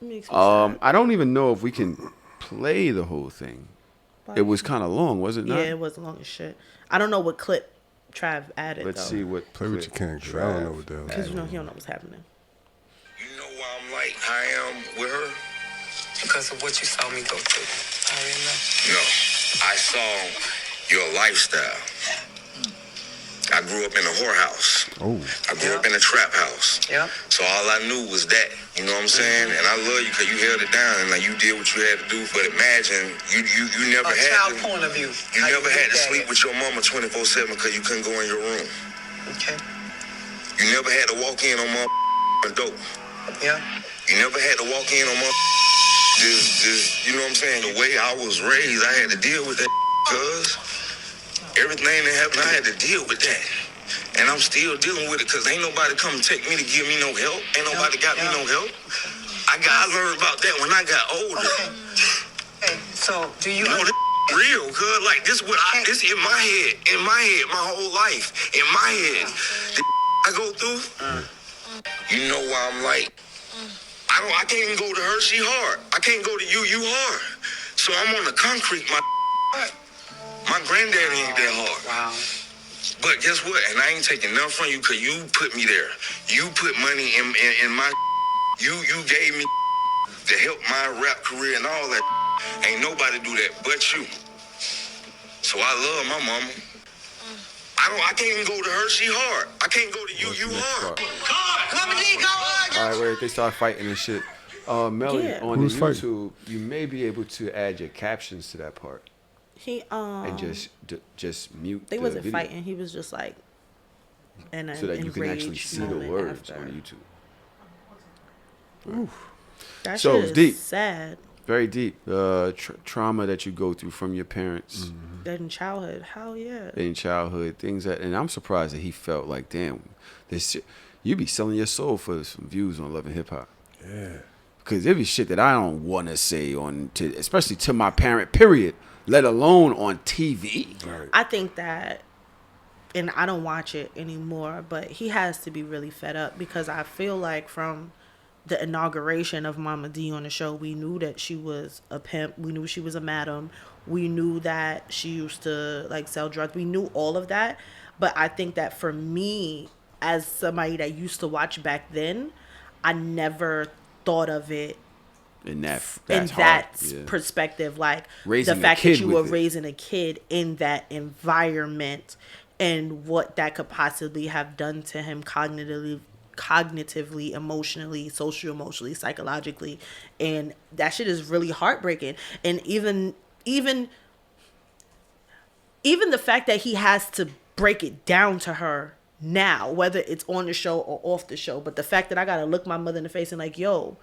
S2: It makes me sad.
S3: I don't even know if we can play the whole thing. It was kind of long, was it
S2: Yeah,
S3: not?
S2: it was long as shit. I don't know what clip Trav added.
S3: Let's see what.
S4: Play what you can, 'cause I don't know what the hell.
S2: Because you know he don't know what's happening.
S1: You know why I'm like I am with her?
S6: Because of what you saw me go through. I already know.
S1: No, I saw your lifestyle. I grew up in a whorehouse.
S4: Oh.
S1: I grew up in a trap house.
S6: Yep.
S1: So all I knew was that. You know what I'm saying? And I love you because you held it down and like you did what you had to do. But imagine you never
S6: A
S1: had
S6: child
S1: to,
S6: point of view.
S1: you
S6: How
S1: never
S6: you
S1: had to
S6: look at
S1: sleep
S6: it.
S1: with your mama 24/7 because you couldn't go in your room.
S6: Okay.
S1: You never had to walk in on my dope.
S6: Yeah.
S1: You never had to walk in on my just you know what I'm saying? The way I was raised, I had to deal with that because everything that happened, I had to deal with that. And I'm still dealing with it because ain't nobody come take me to give me no help. Ain't nobody got me no help. I learned about that when I got older.
S6: Okay. Hey, so do you...
S1: You know, this real, cuz like this this in my head, my whole life, in my head. The I go through, you know why I'm like, I can't even go to her, she hard. I can't go to you hard. So I'm on the concrete, my granddaddy ain't that hard.
S6: Wow.
S1: But guess what? And I ain't taking nothing from you because you put me there. You put money in my... You gave me to help my rap career and all that. Ain't nobody do that but you. So I love my mama. I can't even go to her. She hard. I can't go to you. You hard.
S3: All right, wait. They start fighting and shit. Melly,
S2: Yeah.
S3: on
S4: Who's
S3: the
S4: fighting?
S3: YouTube, you may be able to add your captions to that part
S2: He
S3: and just mute.
S2: they
S3: the
S2: wasn't
S3: video
S2: fighting. He was just like in an
S3: so that you can actually
S2: enraged
S3: see the
S2: moment
S3: words
S2: after.
S3: on YouTube.
S2: That
S3: So,
S2: shit
S3: it's
S2: is
S3: deep.
S2: sad.
S3: Very deep. Trauma that you go through from your parents
S2: In childhood, hell yeah.
S3: in childhood, things that, and I'm surprised that he felt like, damn, this shit, you be selling your soul for some views on Love and Hip Hop.
S4: Yeah.
S3: Because there be shit that I don't want to say especially to my parent, period, let alone on TV.
S4: Right.
S2: I think that, and I don't watch it anymore, but he has to be really fed up because I feel like from the inauguration of Momma Dee on the show, we knew that she was a pimp. We knew she was a madam. We knew that she used to like sell drugs. We knew all of that. But I think that for me, as somebody that used to watch back then, I never thought of it
S3: And that's
S2: in
S3: hard.
S2: that
S3: Yeah.
S2: perspective, like
S3: Raising
S2: the
S3: a
S2: fact
S3: kid
S2: that you were
S3: with it.
S2: raising a kid in that environment and what that could possibly have done to him cognitively, emotionally, socio-emotionally, psychologically, and that shit is really heartbreaking. And even the fact that he has to break it down to her now, whether it's on the show or off the show, but the fact that I gotta look my mother in the face and like, yo,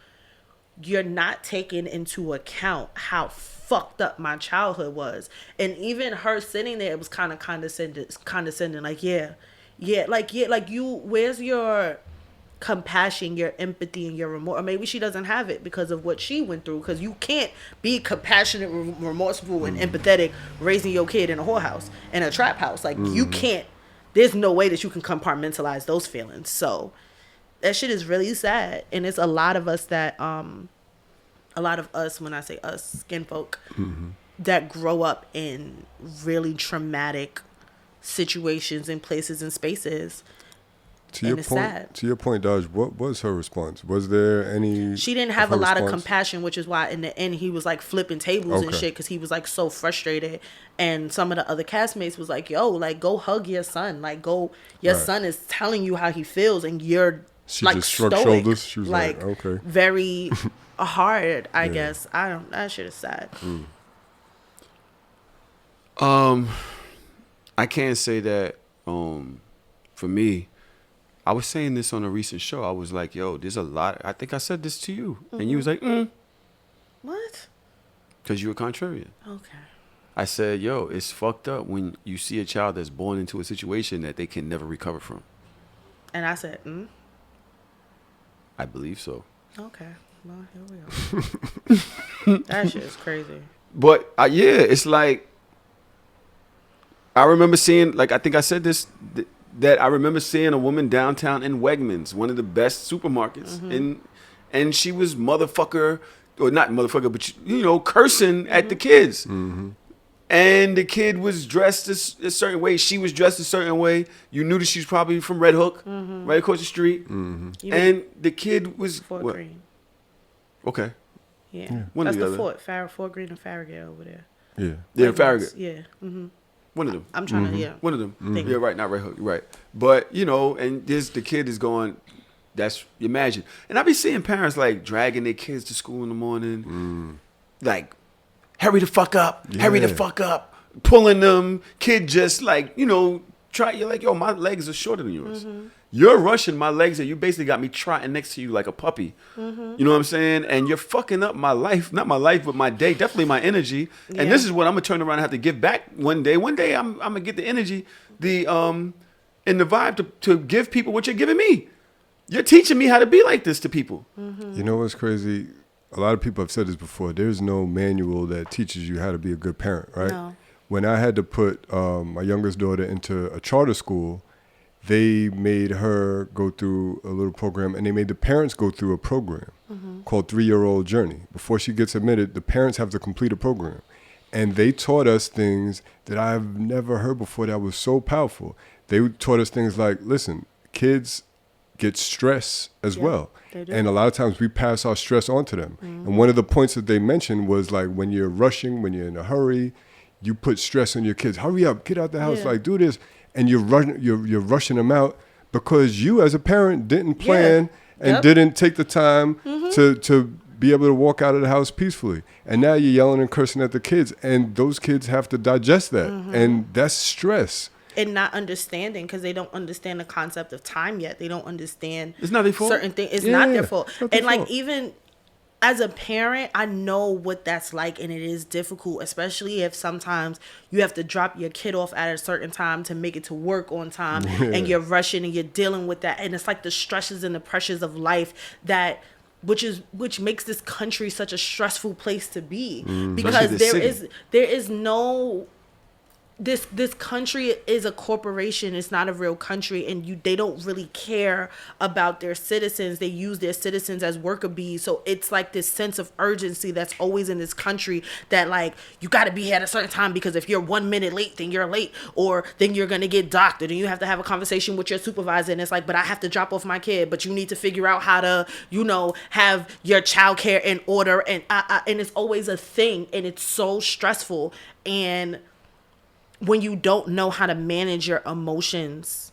S2: you're not taking into account how fucked up my childhood was. And even her sitting there, it was kind of condescending, like, like you, where's your compassion, your empathy, and your remorse? Or maybe she doesn't have it because of what she went through, because you can't be compassionate, remorseful, and empathetic raising your kid in a whorehouse, in a trap house. Like, you can't, there's no way that you can compartmentalize those feelings. So that shit is really sad. And it's a lot of us that when I say us, skin folk, that grow up in really traumatic situations and places and spaces.
S4: To
S2: And
S4: your
S2: it's
S4: point,
S2: sad.
S4: to your point, Dodge, what was her response? Was there any?
S2: She didn't have a
S4: her
S2: lot of
S4: response?
S2: compassion, which is why in the end he was like flipping tables and
S4: Okay.
S2: shit because he was like so frustrated. And some of the other castmates was like, yo, like go hug your son. Like your
S4: Right.
S2: son is telling you how he feels and you're
S4: She
S2: like
S4: just shrugged
S2: stoic.
S4: shoulders. She was like, okay.
S2: Very hard, I guess. That shit is sad.
S3: I can't say that for me. I was saying this on a recent show. I was like, yo, there's a lot. I think I said this to you. And you was like,
S2: What?
S3: because you were contrarian.
S2: Okay.
S3: I said, yo, it's fucked up when you see a child that's born into a situation that they can never recover from.
S2: And I said,
S3: I believe so.
S2: okay. Well, here we are. That shit is crazy.
S3: But yeah, it's like, I remember seeing, like, I think I said this, that I remember seeing a woman downtown in Wegmans, one of the best supermarkets, and she was motherfucker, or not motherfucker, but cursing at the kids. And the kid was dressed a certain way. She was dressed a certain way. You knew that she was probably from Red Hook, right across the street. And the kid was
S2: Fort
S3: what?
S2: Greene.
S3: Okay.
S2: Yeah.
S3: One
S2: That's
S3: or the
S2: the
S3: other.
S2: Fort Greene and Farragut over there.
S4: Yeah.
S3: Yeah,
S2: Wegmans.
S3: Farragut.
S2: Yeah.
S3: One of them.
S2: I'm trying to, yeah.
S3: One of them.
S2: Thank
S3: Yeah,
S2: you.
S3: right. Not Red Hook. You're right. But, and the kid is going, that's, imagine. And I be seeing parents, like, dragging their kids to school in the morning. Like, hurry the fuck up. Hurry the
S4: Yeah.
S3: fuck up. Pulling them. Kid just, like, you're like, yo, my legs are shorter than yours. You're rushing my legs and you basically got me trotting next to you like a puppy. You know what I'm saying? And you're fucking up my life. Not my life, but my day. Definitely my energy.
S2: Yeah.
S3: And this is what I'm going to turn around and have to give back one day. One day I'm going to get the energy, and the vibe to give people what you're giving me. You're teaching me how to be like this to people.
S4: You know what's crazy? A lot of people have said this before. There's no manual that teaches you how to be a good parent, right?
S2: No.
S4: When I had to put my youngest daughter into a charter school, they made her go through a little program, and they made the parents go through a program called 3-Year-Old Journey. Before she gets admitted, the parents have to complete a program. And they taught us things that I've never heard before that was so powerful. They taught us things like, listen, kids get stress as well.
S2: they do.
S4: And a lot of times we pass our stress on to them. And one of the points that they mentioned was like when you're rushing, when you're in a hurry, you put stress on your kids. Hurry up, get out the house,
S2: Yeah.
S4: like do this, and you're rushing them out because you as a parent didn't plan and
S2: Yep.
S4: didn't take the time to be able to walk out of the house peacefully. And now you're yelling and cursing at the kids, and those kids have to digest that, and that's stress.
S2: And not understanding because they don't understand the concept of time yet. They don't understand
S3: It's not their fault.
S2: certain things. It's
S4: Yeah,
S2: not their fault.
S4: it's not their
S2: And like
S4: fault.
S2: even as a parent, I know what that's like, and it is difficult, especially if sometimes you have to drop your kid off at a certain time to make it to work on time, and you're rushing and you're dealing with that, and it's like the stresses and the pressures of life that. Which makes this country such a stressful place to be because
S3: Especially this city.
S2: there is no this country is a corporation. It's not a real country, and they don't really care about their citizens. They use their citizens as worker bees. So it's like this sense of urgency that's always in this country that like you got to be here at a certain time because if you're 1 minute late, then you're late, or then you're gonna get doctored, and you have to have a conversation with your supervisor. And it's like, but I have to drop off my kid, but you need to figure out how to have your childcare in order, and it's always a thing, and it's so stressful. And when you don't know how to manage your emotions,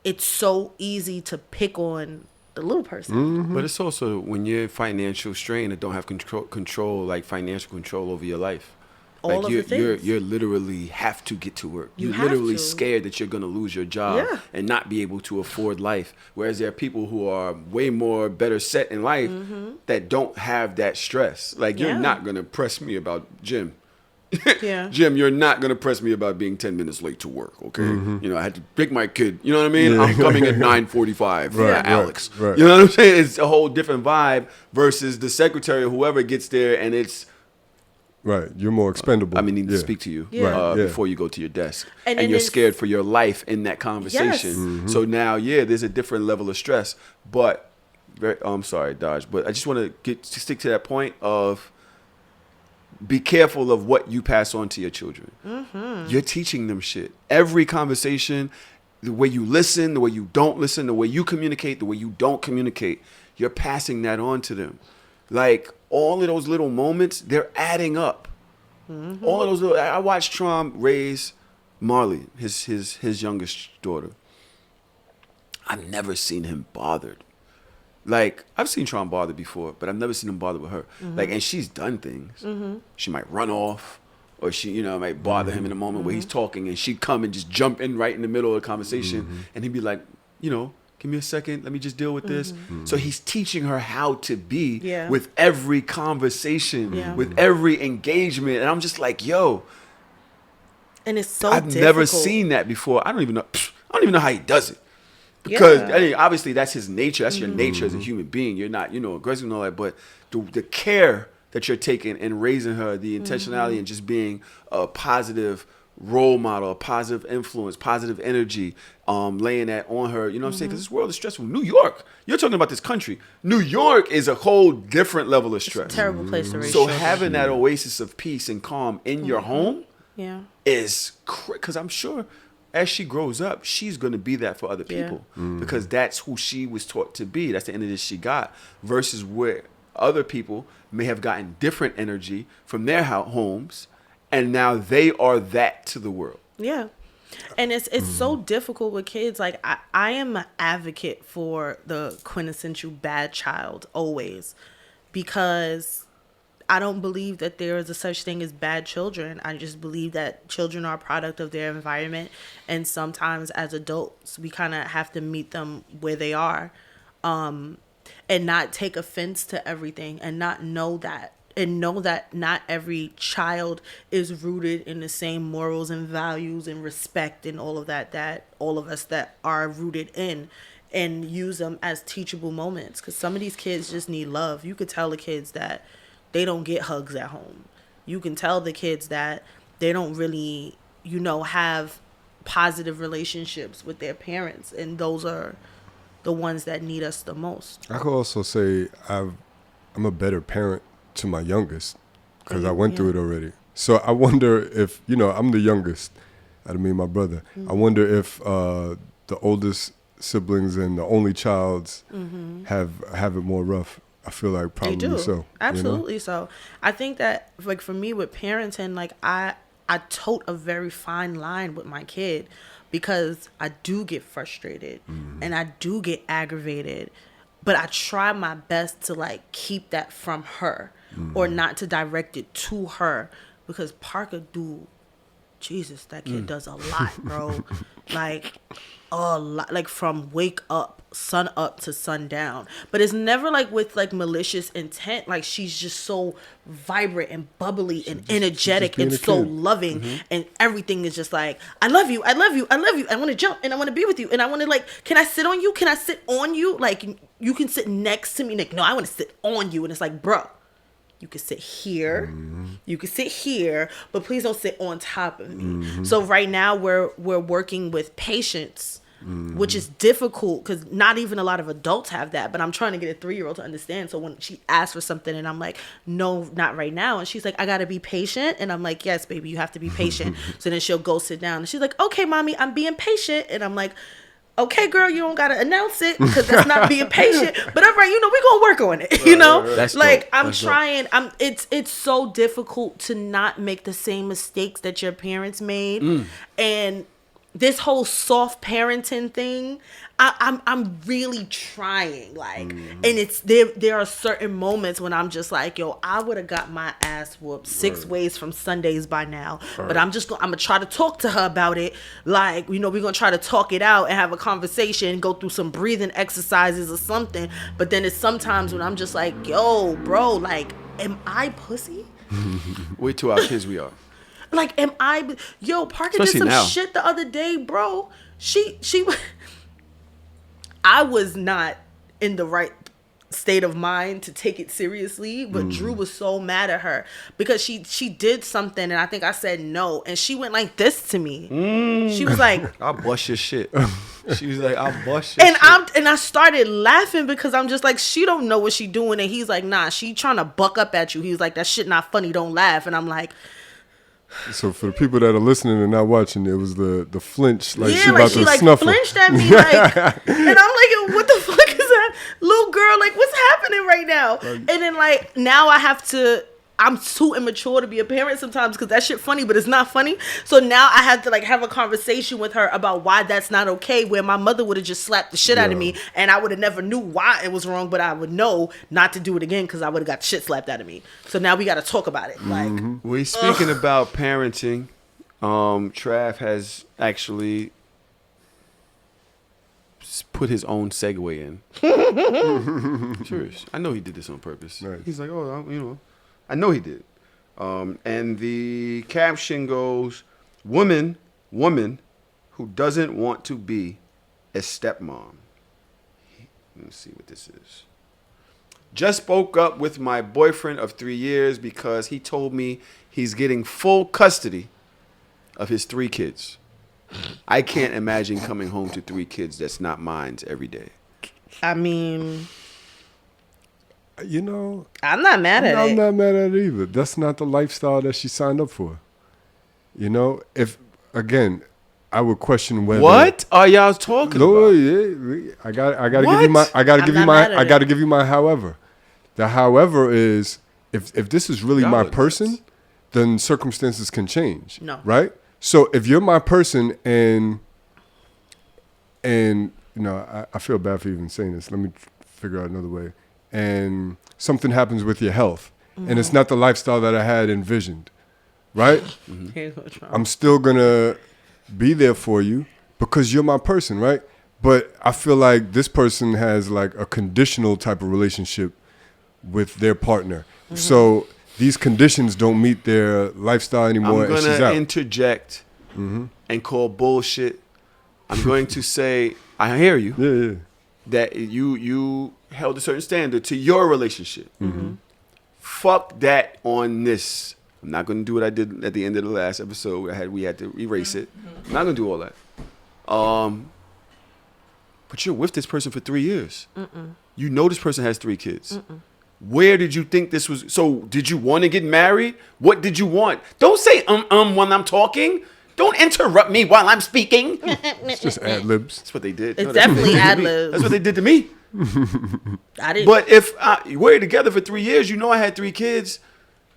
S2: it's so easy to pick on the little person.
S3: But it's also when you're financial strain and don't have control, like financial control over your life.
S2: All
S3: Like
S2: of
S3: you're,
S2: the things.
S3: you're literally have to get to work.
S2: You
S3: You're
S2: have
S3: literally
S2: to.
S3: scared that you're gonna lose your job
S2: Yeah.
S3: and not be able to afford life. Whereas there are people who are way more better set in life that don't have that stress. Like you're
S2: Yeah.
S3: not gonna press me about gym.
S2: Yeah.
S3: Jim, you're not going to press me about being 10 minutes late to work, okay? You know, I had to pick my kid. You know what I mean? I'm coming at 9:45.
S4: Right,
S3: Alex.
S4: right.
S3: You know what I'm saying? It's a whole different vibe versus the secretary or whoever gets there and it's,
S4: Right, you're more expendable.
S3: I mean, need to
S4: Yeah.
S3: speak to you
S2: Yeah.
S4: Right, yeah.
S3: before you go to your desk.
S2: And
S3: And,
S2: then
S3: you're
S2: it's-
S3: scared for your life in that conversation.
S2: Yes.
S3: So now, there's a different level of stress. But, I'm sorry, Dodge, but I just want to stick to that point of be careful of what you pass on to your children. You're teaching them shit. Every conversation, the way you listen, the way you don't listen, the way you communicate, the way you don't communicate, you're passing that on to them. Like all of those little moments, they're adding up. All of those little. I watched Traum raise Marley, his youngest daughter. I've never seen him bothered. Like, I've seen Traum bothered before, but I've never seen him bothered with her. Like, and she's done things. She might run off, or she, might bother him in a moment where he's talking, and she'd come and just jump in right in the middle of the conversation, and he'd be like, give me a second, let me just deal with this. So he's teaching her how to be
S2: Yeah.
S3: with every conversation,
S2: Yeah.
S3: with every engagement. And I'm just like, yo,
S2: And it's so
S3: I've
S2: difficult.
S3: never seen that before. I don't even know how he does it. Because
S2: Yeah.
S3: I mean, obviously that's his nature. That's your nature as a human being. You're not, aggressive and all that. But the care that you're taking and raising her, the intentionality and just being a positive role model, a positive influence, positive energy, laying that on her. You know what I'm saying? Because this world is stressful. New York, you're talking about this country. New York is a whole different level of stress.
S2: Terrible place to raise
S3: So
S2: children.
S3: having that oasis of peace and calm in your home
S2: Yeah.
S3: is because I'm sure as she grows up, she's going to be that for other
S2: Yeah.
S3: people because that's who she was taught to be. That's the energy she got versus where other people may have gotten different energy from their homes, and now they are that to the world.
S2: Yeah. And it's so difficult with kids. Like I am an advocate for the quintessential bad child always, because I don't believe that there is a such thing as bad children. I just believe that children are a product of their environment, and sometimes as adults we kind of have to meet them where they are, and not take offense to everything, and know that not every child is rooted in the same morals and values and respect and all of that all of us that are rooted in, and use them as teachable moments, because some of these kids just need love. You could tell the kids that they don't get hugs at home. You can tell the kids that they don't really, have positive relationships with their parents, and those are the ones that need us the most.
S4: I could also say I'm a better parent to my youngest because I went through it already. So I wonder if, I'm the youngest out of me and my brother. I wonder if the oldest siblings and the only childs have it more rough. I feel like probably
S2: They do.
S4: so.
S2: Absolutely so. I think that, like, for me with parenting, like, I I tote a very fine line with my kid because I do get frustrated and I do get aggravated, but I try my best to like keep that from her or not to direct it to her because Parker Jesus, that kid does a lot, bro. Like a lot, like from wake up, sun up to sundown. But it's never like with like malicious intent. Like she's just so vibrant and bubbly and energetic and so loving, and everything is just like, I love you, I love you, I love you. I want to jump and I want to be with you and I want to like, can I sit on you? Can I sit on you? Like you can sit next to me. Like no, I want to sit on you. And it's like, bro, you can sit here, you can sit here, but please don't sit on top of me. So right now we're working with patience, which is difficult because not even a lot of adults have that. But I'm trying to get a 3-year-old to understand. So when she asks for something and I'm like, no, not right now. And she's like, I got to be patient. And I'm like, yes, baby, you have to be patient. So then she'll go sit down and she's like, okay, mommy, I'm being patient. And I'm like, okay, girl, you don't gotta announce it because that's not being patient. But all right, we're gonna work on it.
S3: That's
S2: like
S3: dope.
S2: I'm
S3: That's
S2: trying. It's so difficult to not make the same mistakes that your parents made, and this whole soft parenting thing. I'm really trying. Like, and it's there are certain moments when I'm just like, yo, I would have got my ass whooped 6 ways from Sundays by now. But I'm gonna try to talk to her about it. Like, we're gonna try to talk it out and have a conversation, go through some breathing exercises or something. But then it's sometimes when I'm just like, yo, bro, like, am I pussy?
S3: Wait till our kids we are.
S2: Like, am I? Yo, Parker
S3: Especially
S2: did some
S3: now.
S2: shit the other day, bro. She I was not in the right state of mind to take it seriously, but Drew was so mad at her because she did something and I think I said no and she went like this to me. She was like,
S3: I'll bust your shit. She was like, I'll bust your
S2: and
S3: shit.
S2: I started laughing because I'm just like, she don't know what she doing, and he's like, nah, she trying to buck up at you. He was like, that shit not funny, don't laugh. And I'm like,
S4: So for the people that are listening and not watching, it was the flinch, like
S2: yeah,
S4: she
S2: like
S4: about
S2: she
S4: to
S2: like
S4: snuffle.
S2: flinched at me, like, and I'm like, yo, what the fuck is that, little girl? Like, what's happening right now? And then like now I'm too immature to be a parent sometimes because that shit funny, but it's not funny. So now I had to like have a conversation with her about why that's not okay. Where my mother would have just slapped the shit out of me, and I would have never knew why it was wrong, but I would know not to do it again because I would have got shit slapped out of me. So now we got to talk about it. Like,
S3: We speaking about parenting. Trav has actually put his own segue in. Serious. I know he did this on purpose.
S4: Nice.
S3: He's like, I know he did. And the caption goes, woman who doesn't want to be a stepmom. Let's see what this is. Just spoke up with my boyfriend of 3 years because he told me he's getting full custody of his 3 kids. I can't imagine coming home to 3 kids that's not mine every day.
S2: I mean, I'm not mad at it.
S4: I'm not mad at it either. That's not the lifestyle that she signed up for. If again, I would question whether.
S3: What are y'all talking
S4: No,
S3: about?
S4: yeah, I got to
S3: What?
S4: give you my. I got to
S2: I'm
S4: give you
S2: not
S4: my.
S2: mad at
S4: I got to
S2: it.
S4: give you my. However, the however is if this is really
S3: Y'all
S4: my
S3: are nuts.
S4: person, then circumstances can change.
S2: No.
S4: Right. So if you're my person and I feel bad for even saying this. Let me figure out another way. And something happens with your health, and it's not the lifestyle that I had envisioned, right?
S2: Here's what's wrong.
S4: I'm still gonna be there for you because you're my person, right? But I feel like this person has like a conditional type of relationship with their partner. So these conditions don't meet their lifestyle anymore,
S3: I'm
S4: and she's
S3: going to
S4: out.
S3: interject and call bullshit. I'm going to say, I hear you,
S4: Yeah.
S3: that you held a certain standard to your relationship. Fuck that on this. I'm not going to do what I did at the end of the last episode. We had to erase it. I'm not going to do all that. But you're with this person for 3 years. You know this person has 3 kids. Where did you think this was? So did you want to get married? What did you want? Don't say when I'm talking. Don't interrupt me while I'm speaking.
S4: It's just ad libs.
S3: That's what they did.
S2: It's
S3: that's what they
S2: definitely
S3: did to me.
S2: ad-libs.
S3: That's what they did to me.
S2: I didn't.
S3: But if we're together for 3 years, you know I had 3 kids.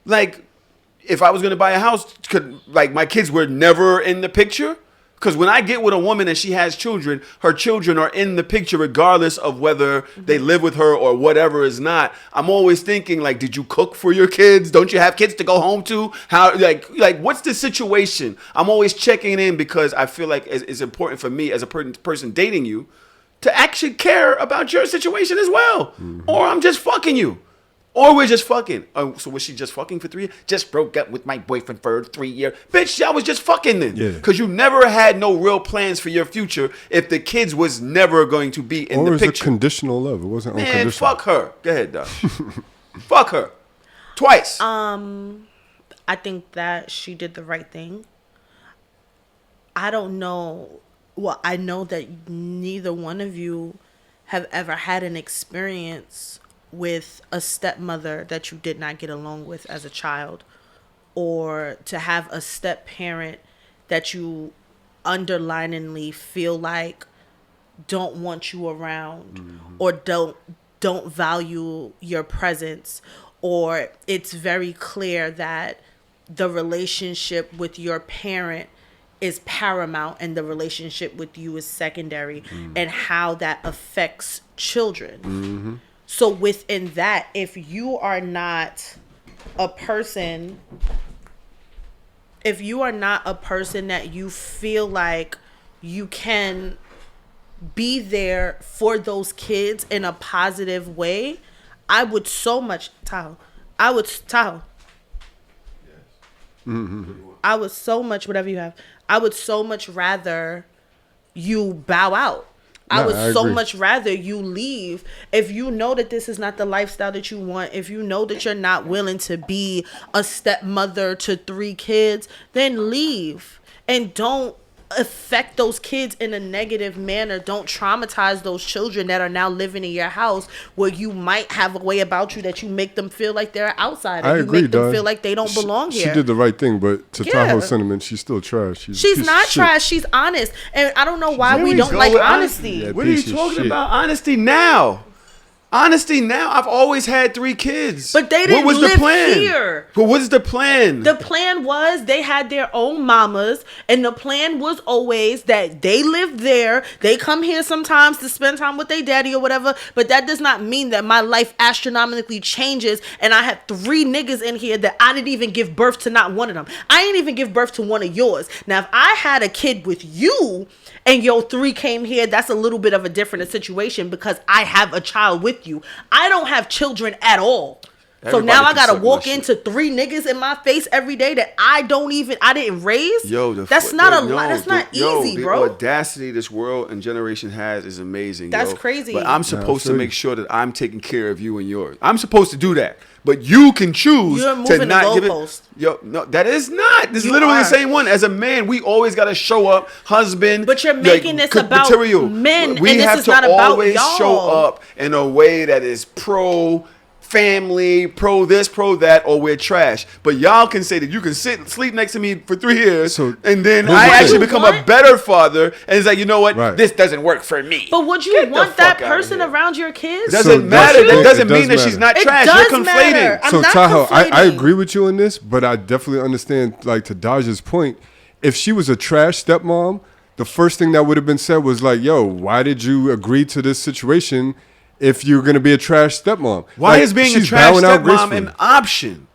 S3: Like, if I was gonna buy a house, could like my kids were never in the picture? Because when I get with a woman and she has children, her children are in the picture regardless of whether they live with her or whatever is not. I'm always thinking like, did you cook for your kids? Don't you have kids to go home to? How like what's the situation? I'm always checking in because I feel like it's important for me as a person dating you to actually care about your situation as well. Or I'm just fucking you. Or we're just fucking. Oh, so was she just fucking for 3 years? Just broke up with my boyfriend for 3 years. Bitch, y'all was just fucking then.
S4: Yeah.
S3: Because you never had no real plans for your future if the kids was never going to be in
S4: or
S3: the
S4: was it
S3: picture.
S4: conditional love? It wasn't
S3: Man,
S4: unconditional.
S3: fuck her. Go ahead, Doc. Fuck her. Twice.
S2: I think that she did the right thing. I don't know. Well, I know that neither one of you have ever had an experience with a stepmother that you did not get along with as a child, or to have a step parent that you underliningly feel like don't want you around, or don't value your presence, or it's very clear that the relationship with your parent is paramount and the relationship with you is secondary, and how that affects children. So within that, if you are not a person that you feel like you can be there for those kids in a positive way, I would so much, Tahoe. I would so much, whatever you have, I would so much rather you bow out. I would so much rather you leave. If you know that this is not the lifestyle that you want, if you know that you're not willing to be a stepmother to 3 kids, then leave. And don't affect those kids in a negative manner. Don't traumatize those children that are now living in your house, where you might have a way about you that you make them feel like they're outside.
S4: I
S2: you
S4: agree,
S2: make them
S4: dog.
S2: feel like they don't belong here.
S4: She did the right thing, but to
S2: Yeah.
S4: Tahoe's sentiment, she's still trash.
S2: She's not trash. She's honest. And I don't know why we don't like honesty.
S4: Yeah.
S3: What are you
S4: piece of
S3: talking
S4: shit.
S3: about? Honesty now. Honesty now. I've always had 3 kids.
S2: But they didn't
S3: what was
S2: live
S3: the plan?
S2: here.
S3: But what's the plan?
S2: The plan was they had their own mamas, and the plan was always that they lived there. They come here sometimes to spend time with their daddy or whatever, but that does not mean that my life astronomically changes and I have 3 niggas in here that I didn't even give birth to not one of them. I didn't even give birth to one of yours. Now, if I had a kid with you and your 3 came here, that's a little bit of a different situation because I have a child with you. I don't have children at all.
S3: Everybody
S2: so now I
S3: can
S2: gotta
S3: suck my
S2: walk
S3: shit.
S2: into 3 niggas in my face every day that I didn't raise. That's not easy,
S3: the
S2: bro.
S3: audacity this world and generation has is amazing.
S2: That's crazy.
S3: But I'm supposed to
S4: absolutely.
S3: make sure that I'm taking care of you and yours. I'm supposed to do that. But you can choose
S2: You're
S3: to
S2: moving the
S3: not give it.
S2: goalpost.
S3: Yo, no, that is not. This is
S2: You
S3: literally
S2: are.
S3: the same one. As a man, we always got to show up, husband.
S2: But you're making this about men,
S3: We
S2: and this
S3: have
S2: is
S3: to
S2: not about
S3: always
S2: y'all.
S3: show up in a way that is pro family, pro this, pro that, or we're trash. But y'all can say that you can sleep next to me for 3 years,
S4: So,
S3: and then
S4: here's
S3: I
S4: the
S3: actually
S4: thing.
S3: become a better father, and it's like, you know what?
S4: Right.
S3: This doesn't work for me.
S2: But would you
S3: Get the
S2: want that
S3: fuck outta
S2: person
S3: here.
S2: around your kids?
S3: Doesn't
S4: So
S3: matter.
S4: that's-
S3: That doesn't
S4: it
S3: mean
S4: does
S3: that she's
S4: matter.
S3: not
S2: It
S3: trash.
S2: does
S3: You're conflating.
S2: matter. I'm
S4: So
S2: not
S4: Tahoe, I
S2: conflating.
S4: agree with you on this, but I definitely understand, like, to Daj's point, if she was a trash stepmom, the first thing that would have been said was like, yo, why did you agree to this situation if you're going to be a trash stepmom?
S3: Why
S4: Like,
S3: is being a
S4: she's
S3: trash
S4: bowing out
S3: stepmom
S4: gracefully.
S3: an option?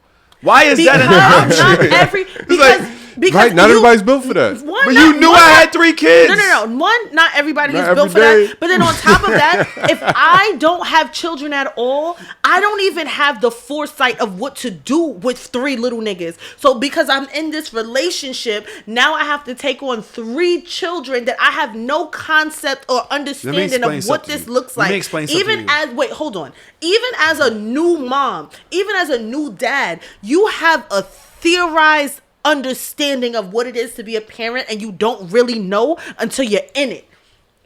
S3: Why is
S2: Because
S3: that an option?
S2: because
S4: Right, not
S2: you-
S4: everybody's built for that.
S2: One,
S3: But
S2: not-
S3: you knew
S2: one,
S3: I
S2: not-
S3: had 3 kids.
S2: No. One, not everybody
S4: Not
S2: is built for
S4: every day.
S2: that. But then on top of that, if I don't have children at all, I don't even have the foresight of what to do with 3 little niggas. So because I'm in this relationship, now I have to take on 3 children that I have no concept or understanding
S3: explain
S2: of what
S3: something to
S2: this
S3: you.
S2: looks
S3: Let me
S2: like.
S3: explain something
S2: Even
S3: to you.
S2: as wait, hold on. Even as a new mom, even as a new dad, you have a theorized understanding of what it is to be a parent, and you don't really know until you're in it.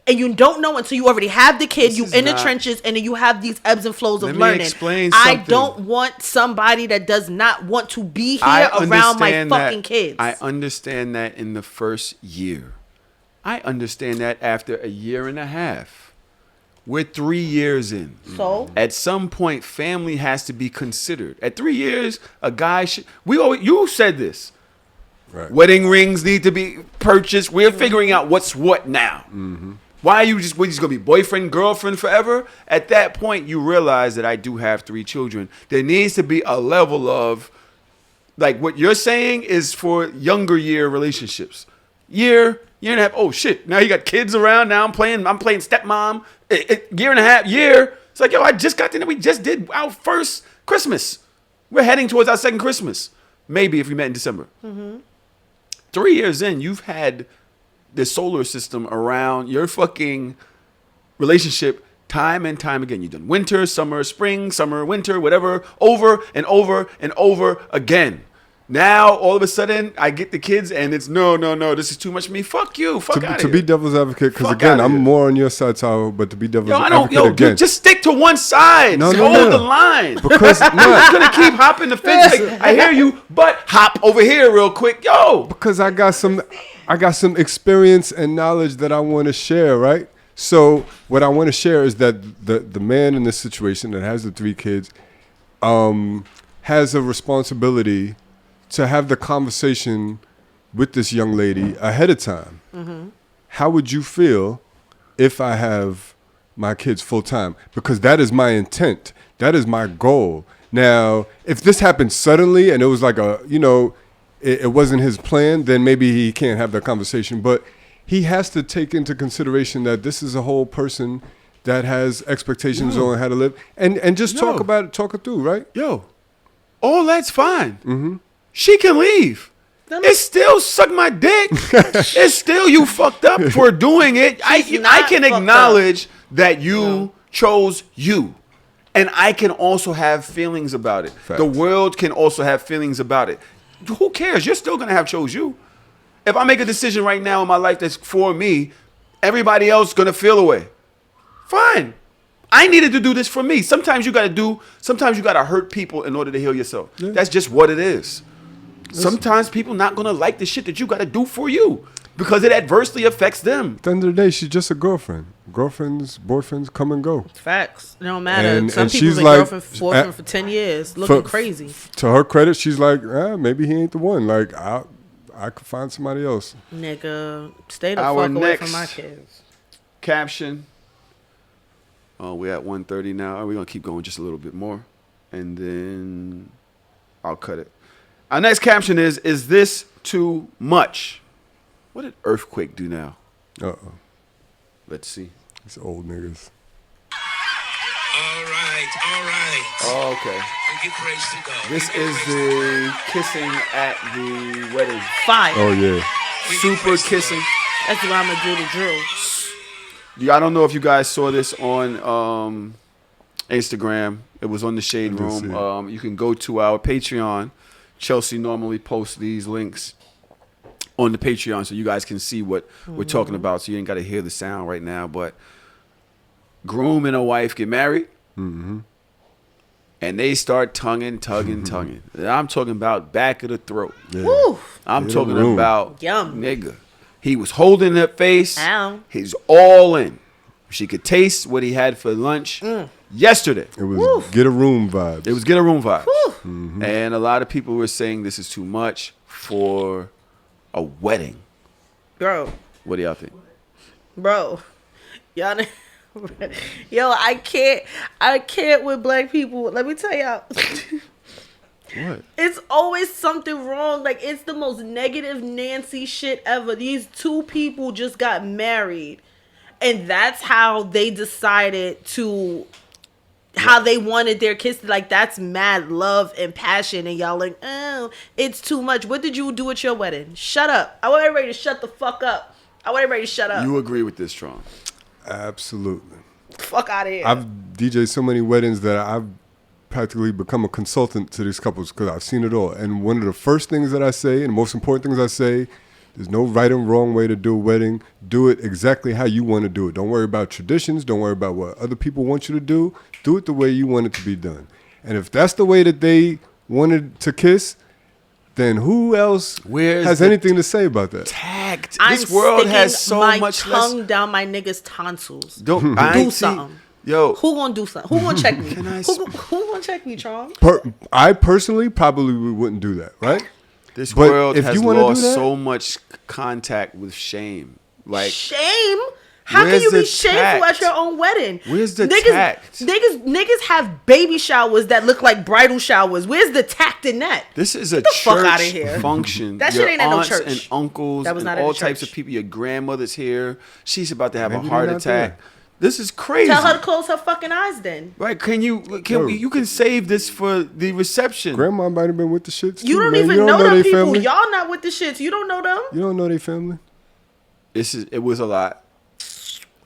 S2: And you don't know until you already have the kid,
S3: This
S2: you
S3: is
S2: in the
S3: not-
S2: trenches, and then you have these ebbs and flows
S3: Let
S2: of
S3: me
S2: learning.
S3: explain
S2: I
S3: something.
S2: don't want somebody that does not want to be here
S3: I
S2: around my
S3: understand
S2: fucking
S3: that.
S2: kids.
S3: I understand that in the first year. I understand that after a year and a half. We're 3 years in.
S2: So
S3: At some point, family has to be considered. At 3 years, a guy should. You said this.
S4: Right.
S3: Wedding rings need to be purchased. We're figuring out what's what now. Why are you just gonna be boyfriend, girlfriend forever? At that point, you realize that I do have 3 children. There needs to be a level of, like, what you're saying is for younger year relationships. Year and a half. Oh shit! Now you got kids around. Now I'm playing stepmom. Year and a half. It's like, yo, I just got there. We just did our first Christmas. We're heading towards our second Christmas. Maybe if we met in December. 3 years in, you've had the solar system around your fucking relationship time and time again. You've done winter, summer, spring, summer, winter, whatever, over and over and over again. Now, all of a sudden, I get the kids, and it's no, this is too much for me. Fuck you. Fuck out of
S4: To
S3: here.
S4: be devil's advocate, because
S3: Fuck
S4: again,
S3: outta
S4: I'm
S3: here.
S4: more on your side, Tahoe, but to be devil's advocate
S3: Dude,
S4: again.
S3: just stick to one side.
S4: No,
S3: Just
S4: no,
S3: hold
S4: no.
S3: the line.
S4: Because
S3: I'm not gonna keep hopping the fence. Like, I hear you, but hop over here real quick. Yo.
S4: because I got some experience and knowledge that I want to share, right? So what I want to share is that the man in this situation that has the 3 kids has a responsibility to have the conversation with this young lady ahead of time. How would you feel if I have my kids full time? Because that is my intent. That is my goal. Now, if this happened suddenly and it was like it wasn't his plan, then maybe he can't have that conversation. But he has to take into consideration that this is a whole person that has expectations on how to live, and just talk about it, talk it through, right?
S3: Yo, all that's fine. She can leave. It's still suck my dick. It's still you fucked up for doing it. I
S2: not
S3: can
S2: fucked
S3: acknowledge that you chose you. And I can also have feelings about it.
S4: Facts.
S3: The world can also have feelings about it. Who cares? You're still going to have chose you. If I make a decision right now in my life that's for me, everybody else going to feel away. Fine. I needed to do this for me. Sometimes you got to hurt people in order to heal yourself. Yeah. That's just what it is. Sometimes people not going to like the shit that you got to do for you because it adversely affects them.
S4: At the end of the day, she's just a girlfriend. Girlfriends, boyfriends come and go.
S2: facts. It don't matter.
S4: And
S2: Some people
S4: she's
S2: been
S4: like,
S2: boyfriend for 10 years, looking crazy.
S4: To her credit, she's like, maybe he ain't the one. Like, I could find somebody else.
S2: Nigga, stay the
S3: Our
S2: fuck away
S3: next
S2: from my kids.
S3: Caption. Oh, we're at 1:30 now. We're going to keep going just a little bit more. And then I'll cut it. Our next caption is this too much? What did Earthquake do now?
S4: Uh-oh.
S3: Let's see.
S4: It's old niggas.
S6: All right.
S3: Oh, okay.
S6: We get crazy to go.
S3: This is the kissing at the wedding.
S2: Fire.
S4: Oh, yeah.
S3: Super kissing.
S2: That's what I'm going to do to Drew.
S3: I don't know if you guys saw this on Instagram. It was on the Shade
S4: I did see
S3: Room. You can go to our Patreon. Chelsea normally posts these links on the Patreon so you guys can see what we're talking about. So you ain't got to hear the sound right now. But groom and a wife get married. And they start tugging. And I'm talking about back of the throat.
S4: Yeah.
S2: Woo.
S3: I'm
S4: Get
S3: talking
S4: a room.
S3: about
S2: Yum.
S3: nigga. He was holding her face.
S2: Ow.
S3: He's all in. She could taste what he had for lunch yesterday.
S4: It was get a room vibes.
S3: It was get a room vibes. And a lot of people were saying this is too much for a wedding.
S2: Bro.
S3: What do y'all think?
S2: Bro. Y'all. Yo, I can't with black people. Let me tell y'all.
S3: What?
S2: It's always something wrong. Like, it's the most negative Nancy shit ever. These 2 people just got married. And that's how they decided to, how they wanted their kiss. Like, that's mad love and passion. And y'all like, oh, it's too much. What did you do at your wedding? Shut up. I want everybody to shut the fuck up. I want everybody to shut up.
S3: You agree with this, Traum?
S4: Absolutely.
S3: Fuck out of here.
S4: I've DJed so many weddings that I've practically become a consultant to these couples because I've seen it all. And one of the first things that I say, and the most important things I say, there's no right and wrong way to do a wedding. Do it exactly how you want to do it. Don't worry about traditions. Don't worry about what other people want you to do. Do it the way you want it to be done. And if that's the way that they wanted to kiss, then who else
S3: Where's
S4: has
S3: the
S4: anything to say about that?
S3: tact?
S2: I'm
S3: This world
S2: sticking
S3: has so
S2: my
S3: much
S2: tongue
S3: less.
S2: down my niggas' tonsils.
S3: Don't I
S2: Do
S3: ain't see-
S2: something.
S3: Yo,
S2: Who gonna do something? Who gonna check me?
S3: Can I
S2: Who gonna check me, Traum?
S4: I personally probably wouldn't do that, right?
S3: this
S4: But
S3: world
S4: if
S3: has
S4: you wanna do
S3: lost
S4: that-
S3: so much contact with shame. Like,
S2: Shame? How can
S3: Where's
S2: you be
S3: the
S2: shameful
S3: tact?
S2: at your own wedding?
S3: Where's the
S2: niggas,
S3: tact?
S2: Niggas have baby showers that look like bridal showers. Where's the tact in that?
S3: this is a
S2: the fuck
S3: church
S2: outta here.
S3: function.
S2: That shit
S3: Your
S2: ain't at no
S3: aunts
S2: church.
S3: and uncles
S2: That was
S3: and
S2: not at
S3: all
S2: a
S3: types of
S2: church.
S3: people. Your grandmother's here. She's about to have
S4: Maybe
S3: a
S4: they're
S3: heart
S4: not
S3: attack.
S4: there.
S3: This is crazy.
S2: Tell her to close her fucking eyes then.
S3: Right? Can
S4: Yo.
S3: you can save this for the reception?
S4: Grandma might have been with the shits too,
S2: You don't
S4: man.
S2: even
S4: you don't
S2: know them
S4: they
S2: people.
S4: family?
S2: Y'all not with the shits. You don't know them.
S4: You don't know their family?
S3: It was a lot.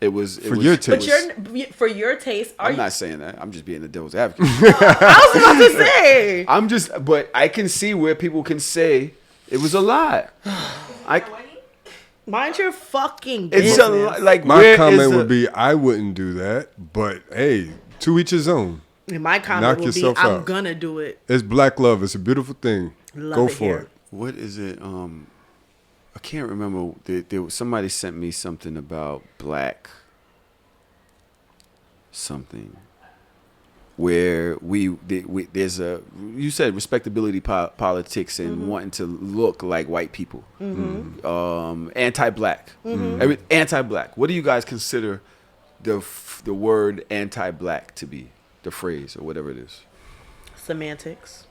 S3: It was
S4: For your
S2: But
S4: taste.
S2: for your taste, are
S3: I'm
S2: you?
S3: not saying that. I'm just being the devil's advocate.
S2: I was about to say.
S3: But I can see where people can say it was a lot.
S2: Mind your fucking
S3: It's
S2: business.
S3: a lot. Like
S4: My
S3: where is
S4: comment
S3: the-
S4: would be, I wouldn't do that, but hey, to each his own.
S2: And my comment
S4: Knock
S2: would be,
S4: yourself
S2: I'm
S4: out.
S2: gonna do it.
S4: It's black love. It's a beautiful thing.
S2: Love
S4: Go
S2: it
S4: for
S2: here.
S4: it.
S3: What is it? I can't remember. There was somebody sent me something about black something where there's a, you said respectability politics and wanting to look like white people. Anti-black. Anti-black. What do you guys consider the word anti-black to be? The phrase or whatever it is.
S2: Semantics.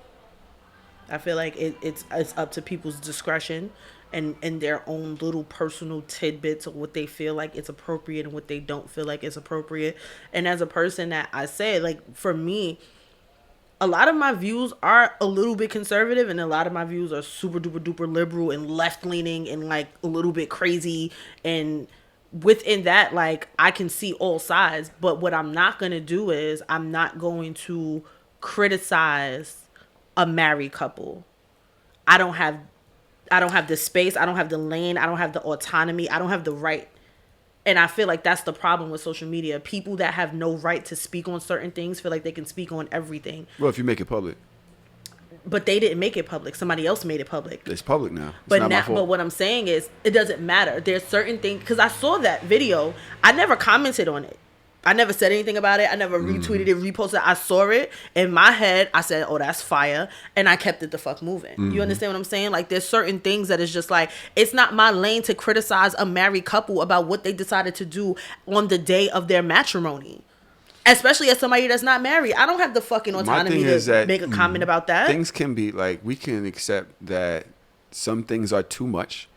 S2: I feel like it's up to people's discretion and their own little personal tidbits of what they feel like it's appropriate and what they don't feel like it's appropriate. And as a person that I say, like, for me, a lot of my views are a little bit conservative and a lot of my views are super duper duper liberal and left leaning and like a little bit crazy. And within that, like, I can see all sides. But what I'm not going to do is I'm not going to criticize a married couple. I don't have the space. I don't have the lane. I don't have the autonomy. I don't have the right. And I feel like that's the problem with social media. People that have no right to speak on certain things feel like they can speak on everything.
S3: Well, if you make it public.
S2: But they didn't make it public. Somebody else made it public.
S3: It's public now. It's
S2: But
S3: not my
S2: now,
S3: fault.
S2: but what I'm saying is, it doesn't matter. There's certain things, because I saw that video. I never commented on it. I never said anything about it. I never retweeted it, reposted it. I saw it. In my head, I said, oh, that's fire. And I kept it the fuck moving. You understand what I'm saying? Like, there's certain things that is just like, it's not my lane to criticize a married couple about what they decided to do on the day of their matrimony. Especially as somebody that's not married. I don't have the fucking autonomy to make a comment about that.
S3: Things can be like, we can accept that some things are too much.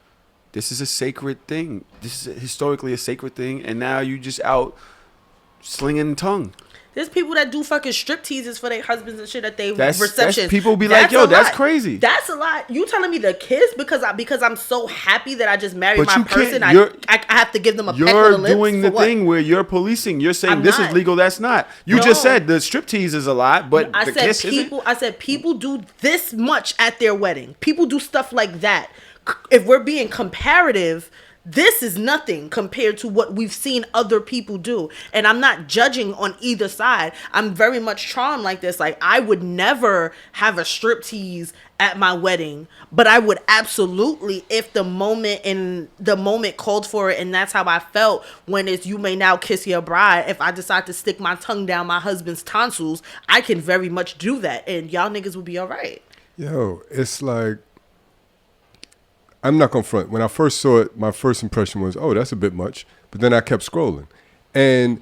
S3: This is a sacred thing. This is historically a sacred thing. And now you just out slinging tongue.
S2: There's people that do fucking strip teases for their husbands and shit at they
S3: That's
S2: receptions.
S3: people be like, yo,
S2: a
S3: that's
S2: lot.
S3: crazy.
S2: That's a lot. You telling me to kiss because I'm so happy that I just married
S3: But
S2: my
S3: you can't-
S2: person. I
S3: you're-
S2: have to give them a peck on the
S3: You're
S2: lips
S3: doing
S2: for
S3: the
S2: what?
S3: thing where you're policing. You're saying
S2: I'm
S3: this
S2: not.
S3: is legal, that's not. You
S2: No.
S3: just said the striptease is a lot, but
S2: I
S3: the
S2: said
S3: kiss isn't.
S2: people. I said people do this much at their wedding. People do stuff like that. If we're being comparative, this is nothing compared to what we've seen other people do. And I'm not judging on either side. I'm very much Traum like this. Like, I would never have a striptease at my wedding, but I would absolutely, if the moment called for it, and that's how I felt when it's you may now kiss your bride. If I decide to stick my tongue down my husband's tonsils, I can very much do that, and y'all niggas will be all right.
S4: Yo, it's like, I'm not gonna front. When I first saw it, my first impression was, oh, that's a bit much. But then I kept scrolling. And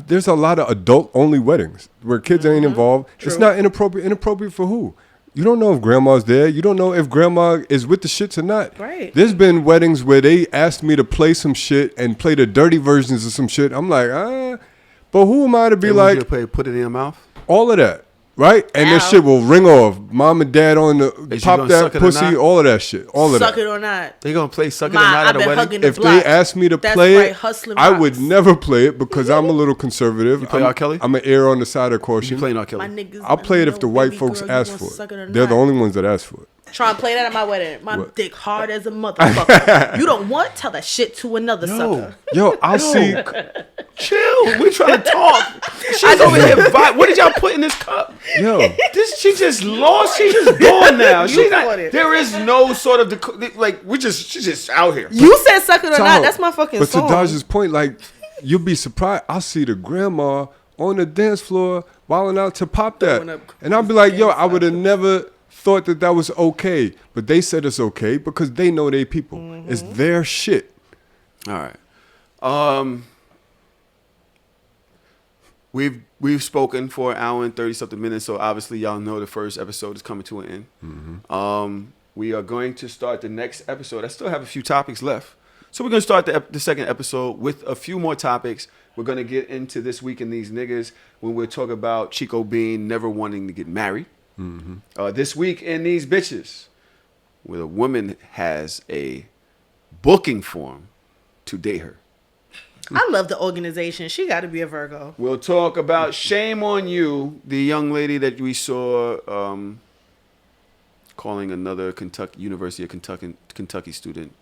S4: there's a lot of adult-only weddings where kids ain't involved.
S2: True.
S4: It's not inappropriate. Inappropriate for who? You don't know if grandma's there. You don't know if grandma is with the shits or not.
S2: Right.
S4: There's been weddings where they asked me to play some shit and play the dirty versions of some shit. I'm like, but who am I to be
S3: They want you
S4: like,
S3: to put it in your mouth.
S4: all of that, right? And this
S2: Ow.
S4: shit will ring off. Mom and dad on the
S3: Is you
S4: pop
S3: gonna
S4: that
S3: suck it or
S4: pussy,
S3: not?
S4: all of that shit, all of
S2: Suck
S4: that.
S2: it or not.
S3: They gonna play suck it or
S2: Ma,
S3: not
S2: I've
S3: at a
S2: been
S3: wedding.
S2: hugging the
S4: If
S2: block.
S4: they ask me to
S2: That's
S4: play
S2: right,
S4: it,
S2: hustling
S4: I would
S2: rocks.
S4: never play it because I'm a little conservative.
S3: You play
S4: I'm,
S3: R. Kelly?
S4: I'm an err on the side of caution.
S3: You playing R. Kelly?
S2: My niggas,
S4: I'll play it if the
S2: know,
S4: white
S2: baby
S4: folks
S2: girl, you
S4: ask
S2: wanna
S4: for
S2: suck
S4: it.
S2: or
S4: They're the
S2: not?
S4: only ones that ask for it.
S2: Try and play that at my wedding. My
S4: What?
S2: dick hard as a motherfucker. You don't want? Tell that shit to another sucker.
S4: Yo, I'll see.
S3: Chill. We trying to talk. She's over here. What did y'all put in this cup?
S4: Yo,
S3: She just lost. She just gone now. She's
S2: bought
S3: not.
S2: it.
S3: There is no sort of she's just out here.
S2: You said suck it or
S4: Tahoe,
S2: not. That's my fucking
S4: but
S2: song.
S4: to Dodge's point, like, you'll be surprised. I see the grandma on the dance floor wilding out to pop
S2: Throwing
S4: that.
S2: up
S4: And I'll be like, yo, I
S2: stuff.
S4: would have never thought that was okay. But they said it's okay because they know they people.
S2: Mm-hmm.
S4: It's their shit.
S3: All right. We've spoken for an hour and 30-something minutes, so obviously y'all know the first episode is coming to an end. We are going to start the next episode. I still have a few topics left. So we're going to start the second episode with a few more topics. We're going to get into This Week in These Niggas when we'll talk about Chico Bean never wanting to get married. This Week in These Bitches, where a woman has a booking form to date her.
S2: I love the organization. She got to be a Virgo.
S3: We'll talk about Shame on You, the young lady that we saw calling another University of Kentucky student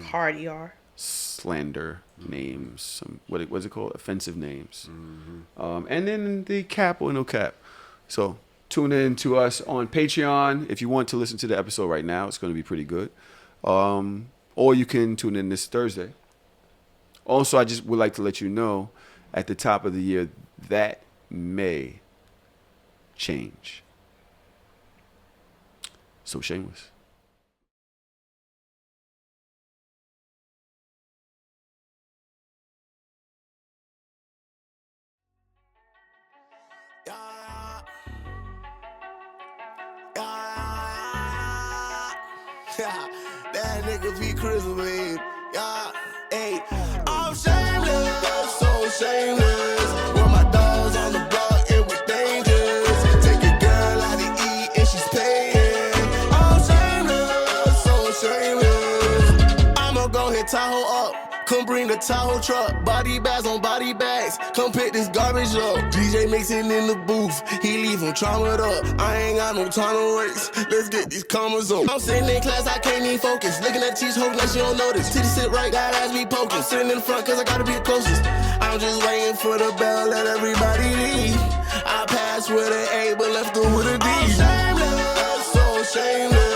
S2: Hard ER.
S3: slander names, some what's it called? Offensive names. And then the cap or no cap. So tune in to us on Patreon if you want to listen to the episode right now. It's going to be pretty good. Or you can tune in this Thursday. Also, I just would like to let you know at the top of the year that may change. So shameless.
S1: That nigga be Christmas. Yeah, hey, I'm shameless, so shameless. With my dogs on the block, it was dangerous. Take a girl out to eat and she's paying. I'm shameless, so shameless. I'ma go hit Tahoe up. Come bring the Tahoe truck, body bags on body bags. Come pick this garbage up. DJ mixing in the booth, he leave him traumatized up. I ain't got no time to waste. Let's get these commas up. I'm sitting in class, I can't even focus. Looking at these hoes like she don't notice. Titty sit right, got ass be poking. Sitting in front cause I gotta be the closest. I'm just waiting for the bell, let everybody leave. I passed with an A, but left her with a D. I'm shameless, so shameless.